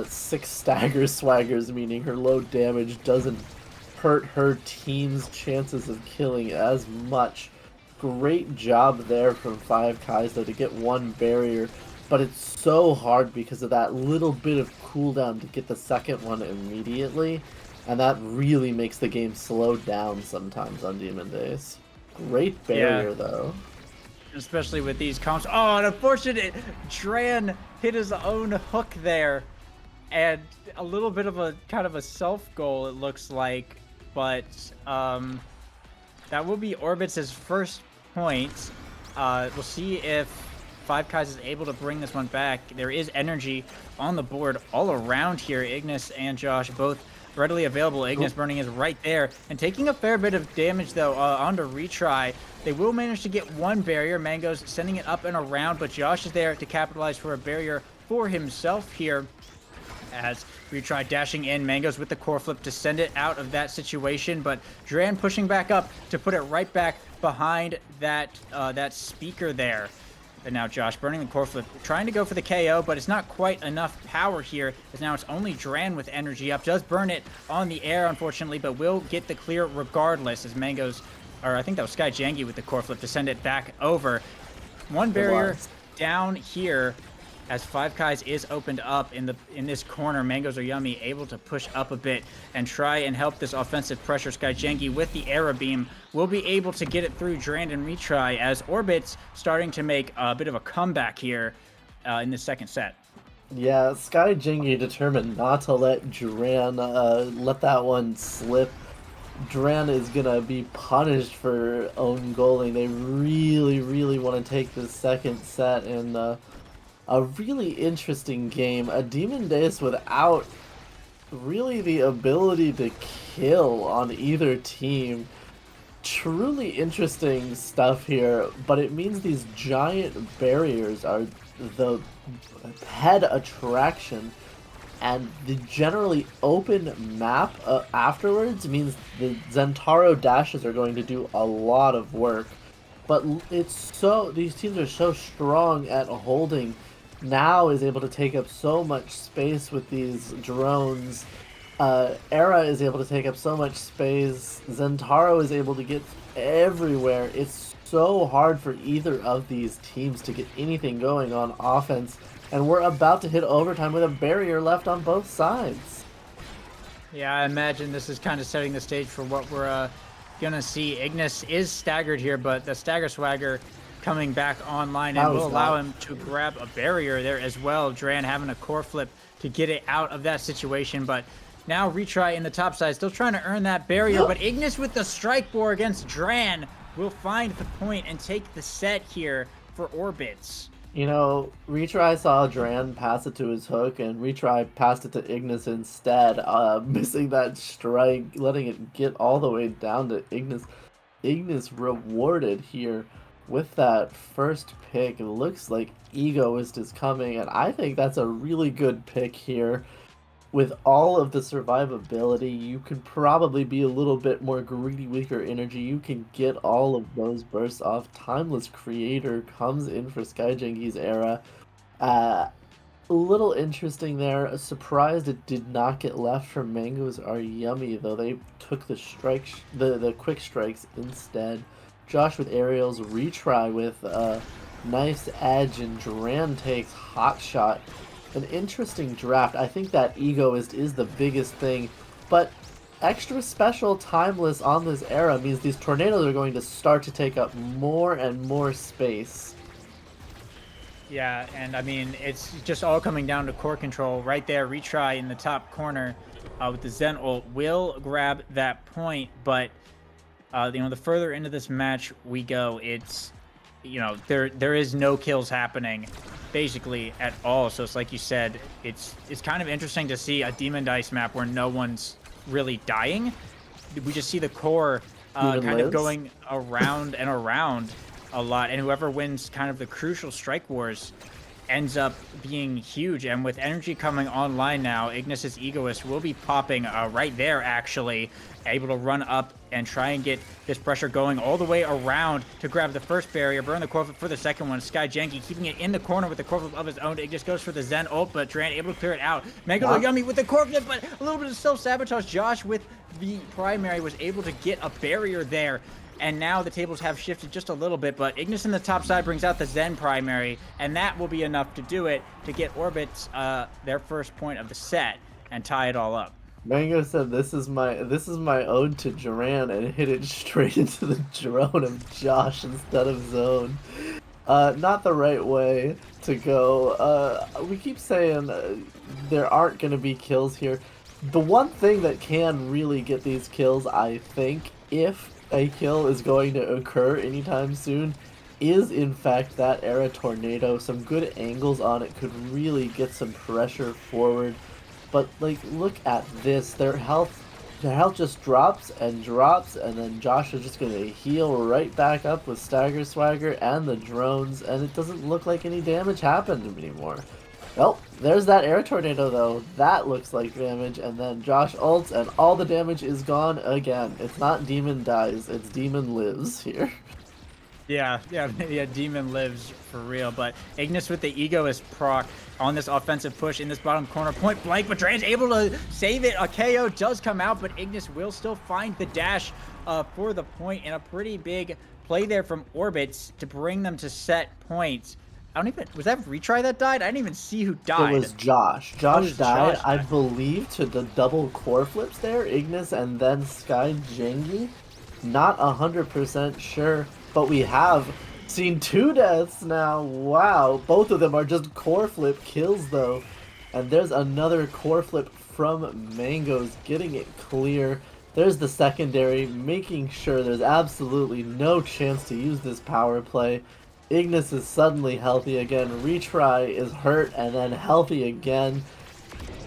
6 stagger swaggers, meaning her low damage doesn't hurt her team's chances of killing as much. Great job there from 5 Kaizo to get 1 barrier, but it's so hard because of that little bit of cooldown to get the second one immediately. And that really makes the game slow down sometimes on Demon Days. Great barrier, though. Especially with these comps. Oh, and unfortunate, Dran hit his own hook there. And a little bit of a kind of a self-goal, it looks like. But that will be Orbits' first point. We'll see if 5Kais is able to bring this one back. There is energy on the board all around here. Ignis and Josh both readily available. Ignis burning is right there and taking a fair bit of damage though onto Retry. They will manage to get 1 barrier. Mango's sending it up and around, but Josh is there to capitalize for a barrier for himself here. As Retry dashing in, Mango's with the core flip to send it out of that situation, but Dran pushing back up to put it right back behind that that speaker there. And now Josh burning the core flip, trying to go for the KO, but it's not quite enough power here, as now it's only Dran with energy up. Does burn it on the air, unfortunately, but will get the clear regardless, as Mango's, or I think that was Sky Jangi with the core flip to send it back over. 1 barrier down here, as 5Kais is opened up in this corner. Mangoes are Yummy able to push up a bit and try and help this offensive pressure. Sky Jangi with the Era Beam will be able to get it through Dran and Retry, as Orbits starting to make a bit of a comeback here in the second set. Yeah, Sky Jangi determined not to let Dran let that one slip. Dran is gonna be punished for own goaling. They really, really want to take this second set, and a really interesting game. A Demon Days without really the ability to kill on either team. Truly interesting stuff here, but it means these giant barriers are the head attraction, and the generally open map afterwards means the Zentaro dashes are going to do a lot of work. But it's so, these teams are so strong at holding. Now is able to take up so much space with these drones. Era is able to take up so much space. Zentaro is able to get everywhere. It's so hard for either of these teams to get anything going on offense. And we're about to hit overtime with a barrier left on both sides. Yeah, I imagine this is kind of setting the stage for what we're gonna see. Ignis is staggered here, but the stagger swagger coming back online and will allow him to grab a barrier there as well. Dran having a core flip to get it out of that situation, but now Retry in the top side still trying to earn that barrier, but Ignis with the strike bore against Dran will find the point and take the set here for Orbits. You know, Retry saw Dran pass it to his hook, and Retry passed it to Ignis instead, missing that strike, letting it get all the way down to Ignis. Ignis rewarded here with that first pick. It looks like Egoist is coming, and I think that's a really good pick here. With all of the survivability, you can probably be a little bit more greedy with your energy. You can get all of those bursts off. Timeless Creator comes in for Sky Jangi's Era. A little interesting there. Surprised it did not get left from Mangoes Are Yummy, though they took the strike, the quick strikes instead. Josh with aerials, Retry with nice edge, and Dran takes hot shot. An interesting draft. I think that Egoist is the biggest thing, but extra special Timeless on this Era means these tornadoes are going to start to take up more and more space. Yeah, and I mean, it's just all coming down to core control right there. Retry in the top corner with the Zen ult will grab that point, but you know, the further into this match we go, it's, you know, there is no kills happening basically at all. So it's like you said, it's kind of interesting to see a Demon Dice map where no one's really dying. We just see the core Even kind of lives. going around and around a lot, and whoever wins kind of the crucial strike wars ends up being huge. And with energy coming online now, Ignis's Egoist will be popping right there, actually, able to run up and try and get this pressure going all the way around to grab the first barrier, burn the core flip for the second one. Sky Janky keeping it in the corner with the core flip of his own. Ignis goes for the Zen ult, but Duran able to clear it out. Mega Yummy with the core flip, but a little bit of self-sabotage. Josh with the primary was able to get a barrier there. And now the tables have shifted just a little bit, but Ignis in the top side brings out the Zen primary, and that will be enough to do it to get Orbits their first point of the set and tie it all up. Mango said, "This is my ode to Duran," and hit it straight into the drone of Josh instead of zone. Not the right way to go. We keep saying there aren't going to be kills here. The one thing that can really get these kills, I think, if a kill is going to occur anytime soon, is in fact that Era Tornado. Some good angles on it could really get some pressure forward. But like, look at this. Their health just drops, and then Josh is just gonna heal right back up with Stagger Swagger and the drones, and it doesn't look like any damage happened anymore. Well, there's that air tornado though. That looks like damage, and then Josh ults, and all the damage is gone again. It's not Demon dies, it's Demon lives here. Yeah, Demon lives for real, but Ignis with the Egoist proc on this offensive push in this bottom corner, point blank, but Duran's able to save it. A KO does come out, but Ignis will still find the dash for the point, and a pretty big play there from Orbits to bring them to set points. Was that Retry that died? I didn't even see who died. It was Josh. Josh died, Josh I believe, to the double core flips there, Ignis and then Sky Jengi. Not 100% sure, but we have seen 2 deaths now. Wow, both of them are just core flip kills though. And there's another core flip from Mangoes, getting it clear. There's the secondary, making sure there's absolutely no chance to use this power play. Ignis is suddenly healthy again, Retry is hurt and then healthy again,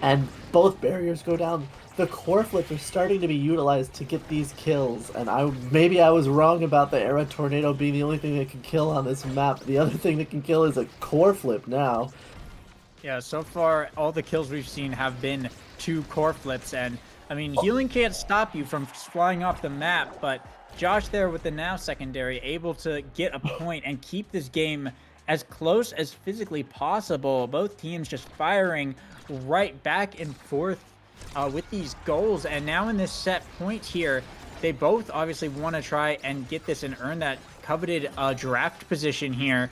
and both barriers go down. The core flips are starting to be utilized to get these kills, and maybe I was wrong about the Era Tornado being the only thing that can kill on this map. The other thing that can kill is a core flip now. Yeah, so far all the kills we've seen have been 2 core flips, and I mean, healing can't stop you from flying off the map, but Josh there with the now secondary, able to get a point and keep this game as close as physically possible. Both teams just firing right back and forth with these goals. And now in this set point here, they both obviously want to try and get this and earn that coveted draft position here,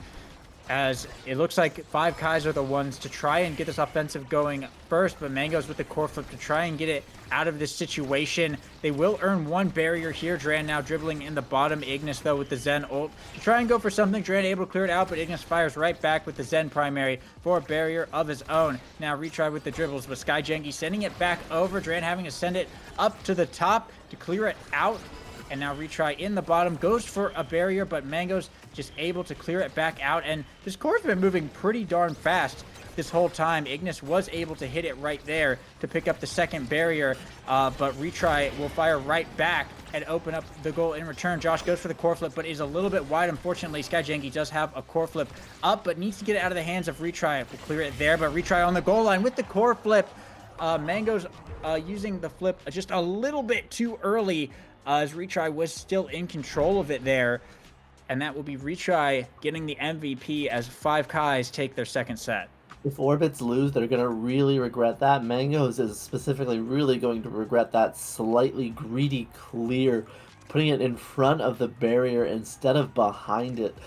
as it looks like 5 Kais are the ones to try and get this offensive going first, but Mangoes with the core flip to try and get it out of this situation. They will earn 1 barrier here. Duran now dribbling in the bottom. Ignis, though, with the Zen ult to try and go for something. Duran able to clear it out, but Ignis fires right back with the Zen primary for a barrier of his own. Now retry with the dribbles, but Sky Jengi sending it back over. Duran having to send it up to the top to clear it out. And now retry in the bottom, goes for a barrier, but Mangoes just able to clear it back out. And this core's been moving pretty darn fast this whole time. Ignis was able to hit it right there to pick up the second barrier, but retry will fire right back and open up the goal in return. Josh goes for the core flip, but is a little bit wide. Unfortunately, Sky Jengi does have a core flip up, but needs to get it out of the hands of retry. Will clear it there, but retry on the goal line with the core flip. Mangoes using the flip just a little bit too early, as retry was still in control of it there. And that will be retry getting the MVP as 5 Kais take their second set. If Orbits lose, they're going to really regret that. Mangoes is specifically really going to regret that slightly greedy clear, putting it in front of the barrier instead of behind it,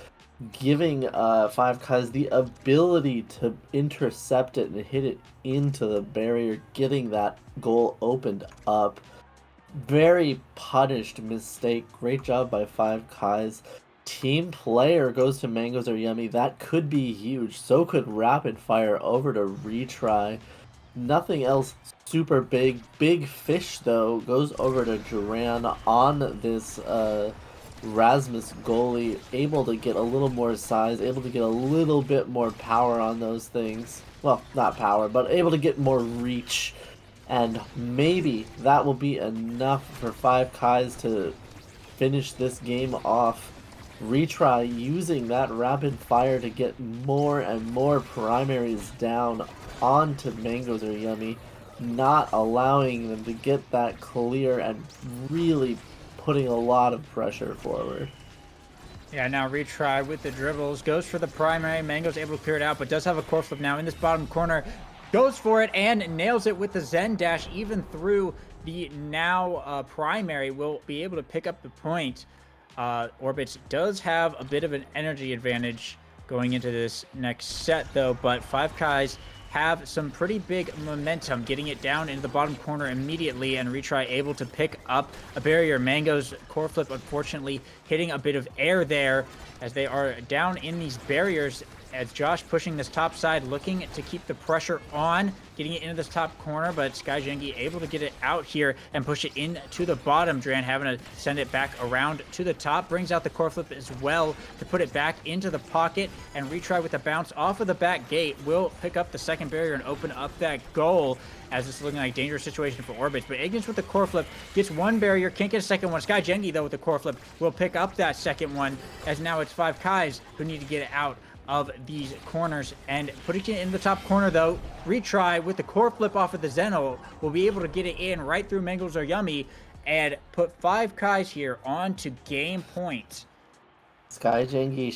giving 5 Kais the ability to intercept it and hit it into the barrier, getting that goal opened up. Very punished mistake. Great job by 5 Kais. Team player goes to Mangoes or Yummy. That could be huge. So could Rapid Fire over to retry. Nothing else super big. Big Fish, though, goes over to Duran on this Rasmus goalie. Able to get a little more size. Able to get a little bit more power on those things. Well, not power, but able to get more reach. And maybe that will be enough for 5 Kais to finish this game off. Retry using that rapid fire to get more and more primaries down onto Mangoes Are Yummy, not allowing them to get that clear and really putting a lot of pressure forward. Yeah, now retry with the dribbles. Goes for the primary. Mango's able to clear it out, but does have a core flip now in this bottom corner. Goes for it and nails it with the Zen dash, even through the now primary. Will be able to pick up the point. Orbits does have a bit of an energy advantage going into this next set, though, but Five Kais have some pretty big momentum, getting it down into the bottom corner immediately, and retry able to pick up a barrier. Mango's core flip, unfortunately, hitting a bit of air there as they are down in these barriers, as Josh pushing this top side, looking to keep the pressure on, getting it into this top corner, but Sky Jengi able to get it out here and push it into the bottom. Dran having to send it back around to the top, brings out the core flip as well to put it back into the pocket, and retry with a bounce off of the back gate will pick up the second barrier and open up that goal, as it's looking like a dangerous situation for Orbits. But Ignis with the core flip gets one barrier, can't get a second one. Sky Jengi, though, with the core flip will pick up that second one, as now it's Five Kais who need to get it out of these corners. And putting it in the top corner, though, retry with the core flip off of the Zeno will be able to get it in right through Mangoes Are Yummy and put Five Kais here on to game point. Sky Jengi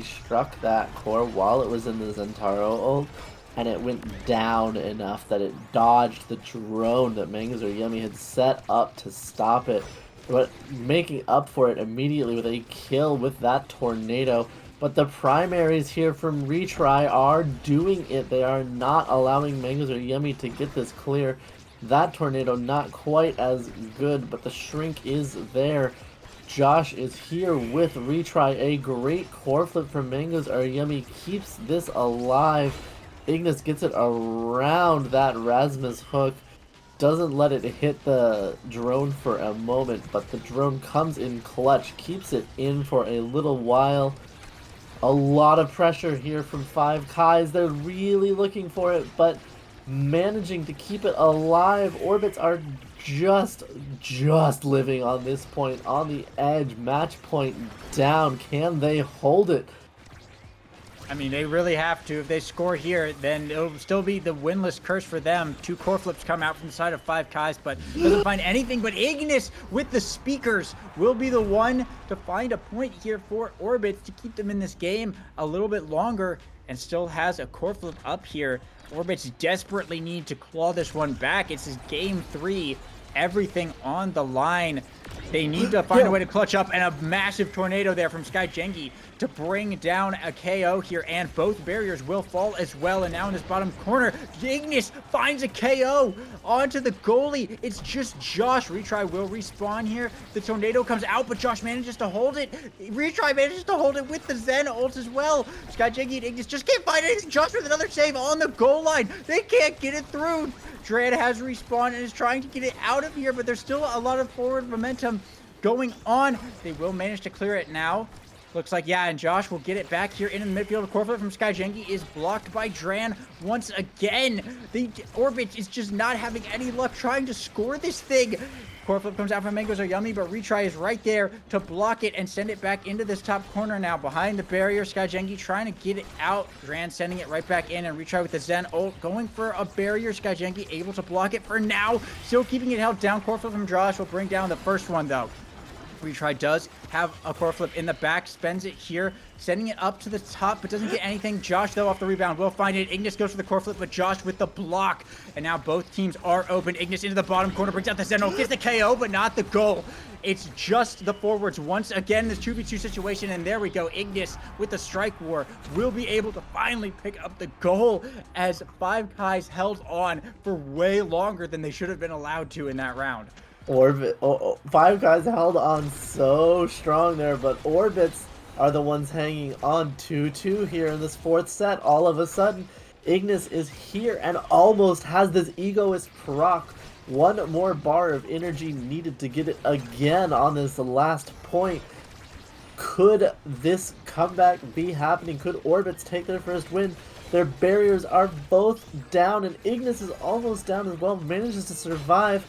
struck that core while it was in the Zentaro ult, and it went down enough that it dodged the drone that Mangoes Are Yummy had set up to stop it, but making up for it immediately with a kill with that tornado. But the primaries here from Retry are doing it. They are not allowing Mangoes Are Yummy to get this clear. That tornado not quite as good, but the shrink is there. Josh is here with Retry. A great core flip from Mangoes Are Yummy keeps this alive. Ignis gets it around that Rasmus hook. Doesn't let it hit the drone for a moment, but the drone comes in clutch, keeps it in for a little while. A lot of pressure here from Five Kais. They're really looking for it, but managing to keep it alive. Orbits are just living on this point, on the edge. Match point down. Can they hold it? I mean, they really have to. If they score here, then it'll still be the winless curse for them. Two core flips come out from the side of Five Kais, but doesn't find anything. But Ignis with the speakers will be the one to find a point here for Orbits to keep them in this game a little bit longer, and still has a core flip up here. Orbits desperately need to claw this one back. It's his game 3. Everything on the line. They need to find a way to clutch up, and a massive tornado there from Sky Jengi to bring down a KO here, and both barriers will fall as well. And now in this bottom corner, Ignis finds a KO onto the goalie. It's just Josh. Retry will respawn here. The tornado comes out, but Josh manages to hold it. Retry manages to hold it with the Zen ult as well. Sky Jengi and Ignis just can't find anything. Josh with another save on the goal line. They can't get it through. Dran has respawned and is trying to get it out of here, but there's still a lot of forward momentum going on. They will manage to clear it now. Looks like, yeah, and Josh will get it back here in the midfield. The core flip from Sky Jengi is blocked by Dran once again. The Orbit is just not having any luck trying to score this thing. Core flip comes out from Mangoes Are Yummy, but Retry is right there to block it and send it back into this top corner now. Behind the barrier, Sky Jengi trying to get it out. Dran sending it right back in, and Retry with the Zen ult going for a barrier. Sky Jengi able to block it for now. Still keeping it held down. Core flip from Josh will bring down the first one, though. Retry does have a core flip in the back, spends it here, sending it up to the top, but doesn't get anything. Josh, though, off the rebound, will find it. Ignis goes for the core flip, but Josh with the block. And now both teams are open. Ignis into the bottom corner, brings out the Zeno, gets the KO, but not the goal. It's just the forwards once again, this 2v2 situation, and there we go. Ignis with the strike war will be able to finally pick up the goal, as Five Kais held on for way longer than they should have been allowed to in that round. Five Kais held on so strong there, but Orbits are the ones hanging on 2-2 here in this fourth set. All of a sudden, Ignis is here and almost has this egoist proc. One more bar of energy needed to get it again on this last point. Could this comeback be happening? Could Orbits take their first win? Their barriers are both down, and Ignis is almost down as well, manages to survive.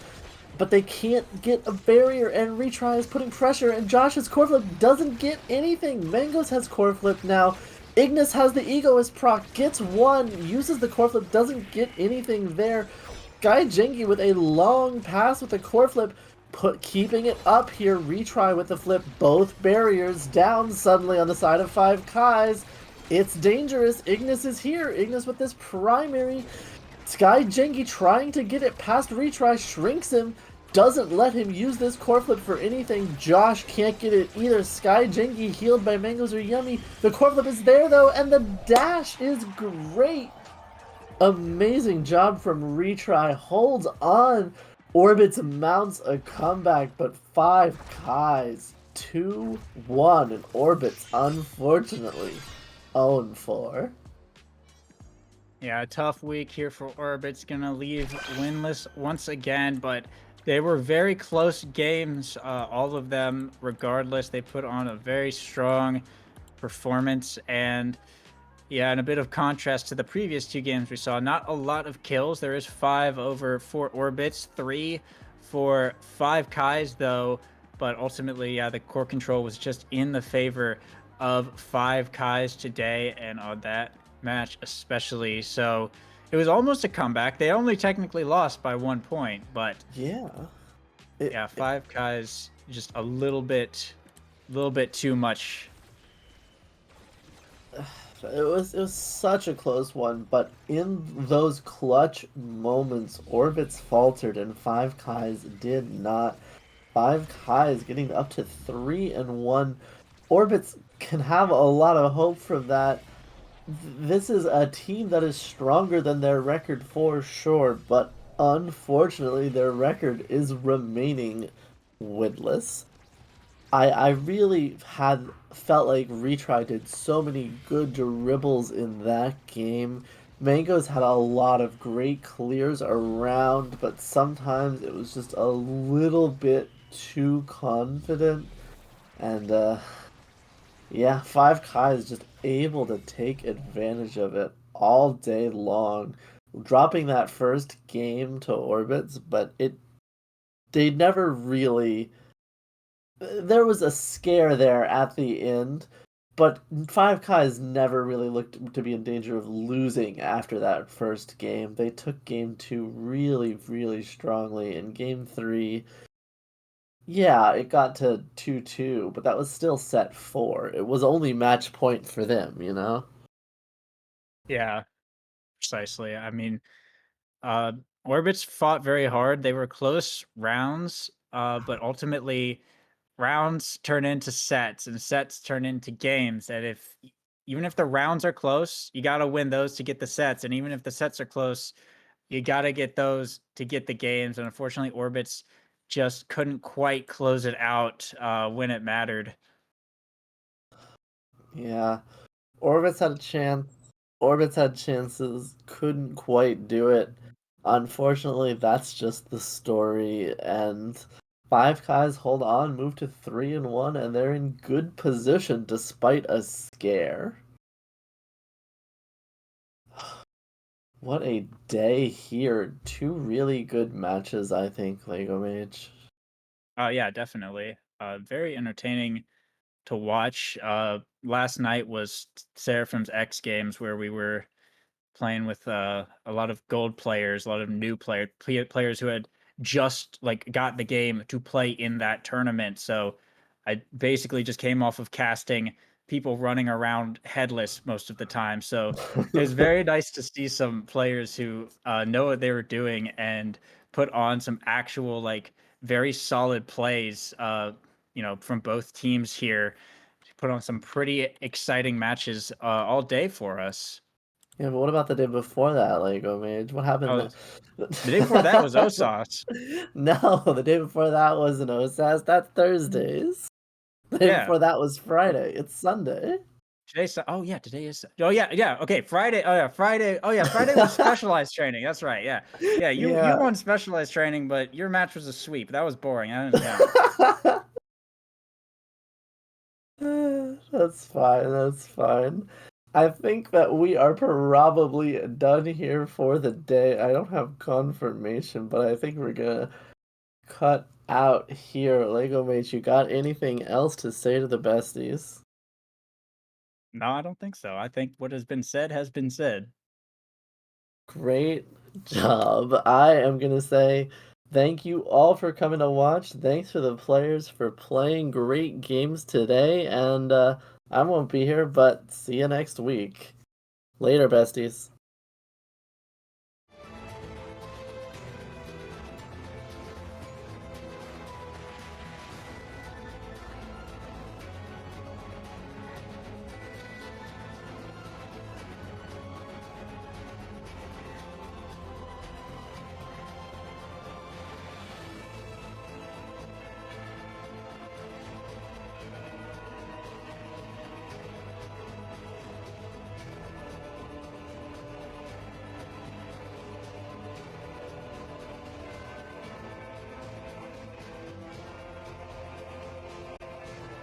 but they can't get a barrier, and Retry is putting pressure, and Josh's core flip doesn't get anything. Mangos has core flip now. Ignis has the Egoist proc, gets one, uses the core flip, doesn't get anything there. Guy Jengi with a long pass with a core flip, keeping it up here. Retry with the flip, both barriers down suddenly on the side of 5Kais. It's dangerous. Ignis is here. Ignis with this primary. Sky Jengi trying to get it past Retry, shrinks him, doesn't let him use this core flip for anything. Josh can't get it either. Sky Jengi healed by Mangoes or Yummy. The core flip is there though, and the dash is great. Amazing job from Retry. Holds on. Orbits mounts a comeback, but 5Kais 2-1, and Orbits unfortunately 0-4. Yeah, a tough week here for Orbit's gonna leave winless once again, but they were very close games, all of them. Regardless, they put on a very strong performance, and yeah, in a bit of contrast to the previous two games we saw, not a lot of kills. There is 5 over 4 Orbits, 3 for 5Kais though, but ultimately, yeah, the core control was just in the favor of 5Kais today, and on that match especially. So it was almost a comeback. They only technically lost by 1 point, but Yeah. yeah, 5Kais just a little bit too much. It was such a close one, but in those clutch moments, Orbits faltered and 5Kais did not. 5Kais getting up to 3-1. Orbits can have a lot of hope from that. This is a team that is stronger than their record for sure, but unfortunately their record is remaining winless. I really had felt like Retry did so many good dribbles in that game. Mangoes had a lot of great clears around, but sometimes it was just a little bit too confident. And yeah, 5Kai is just able to take advantage of it all day long, dropping that first game to Orbits, but they never really, there was a scare there at the end, but 5Kais never really looked to be in danger of losing after that first game. They took game 2 really, really strongly. In game 3, yeah, it got to 2-2, but that was still set 4. It was only match point for them, you know? Yeah, precisely. I mean, uh, Orbits fought very hard. They were close rounds, but ultimately rounds turn into sets and sets turn into games. And even if the rounds are close, you got to win those to get the sets. And even if the sets are close, you got to get those to get the games. And unfortunately, Orbits just couldn't quite close it out when it mattered. Yeah. Orbits had a chance. Orbits had chances, couldn't quite do it. Unfortunately, that's just the story. And 5Kais hold on, move to 3-1, and they're in good position despite a scare. What a day here. Two really good matches, I think, Lego Mage. Yeah, definitely. Very entertaining to watch. Last night was Seraphim's X Games, where we were playing with a lot of gold players, a lot of new players who had just like got the game to play in that tournament. So I basically just came off of casting people running around headless most of the time. So it was very nice to see some players who know what they were doing and put on some actual like very solid plays. From both teams here, put on some pretty exciting matches all day for us. Yeah, but what about the day before that, Lego Mage? What happened Oh, the day before that was OSAS. No, the day before that wasn't OSAS. That's Thursdays. The day Yeah. before that was Friday. It's Sunday. Oh yeah, today is. Oh yeah, yeah. Okay, Friday. Oh yeah, Friday. Oh yeah, Friday was specialized training. That's right. Yeah, yeah. You Yeah. won specialized training, but your match was a sweep. That was boring. I didn't count. That's fine. That's fine. I think that we are probably done here for the day. I don't have confirmation, but I think we're gonna cut out here. Lego Mate, you got anything else to say to the besties? No, I don't think so. I think what has been said has been said. Great job. I am going to say thank you all for coming to watch. Thanks for the players for playing great games today. And I won't be here, but see you next week. Later, besties.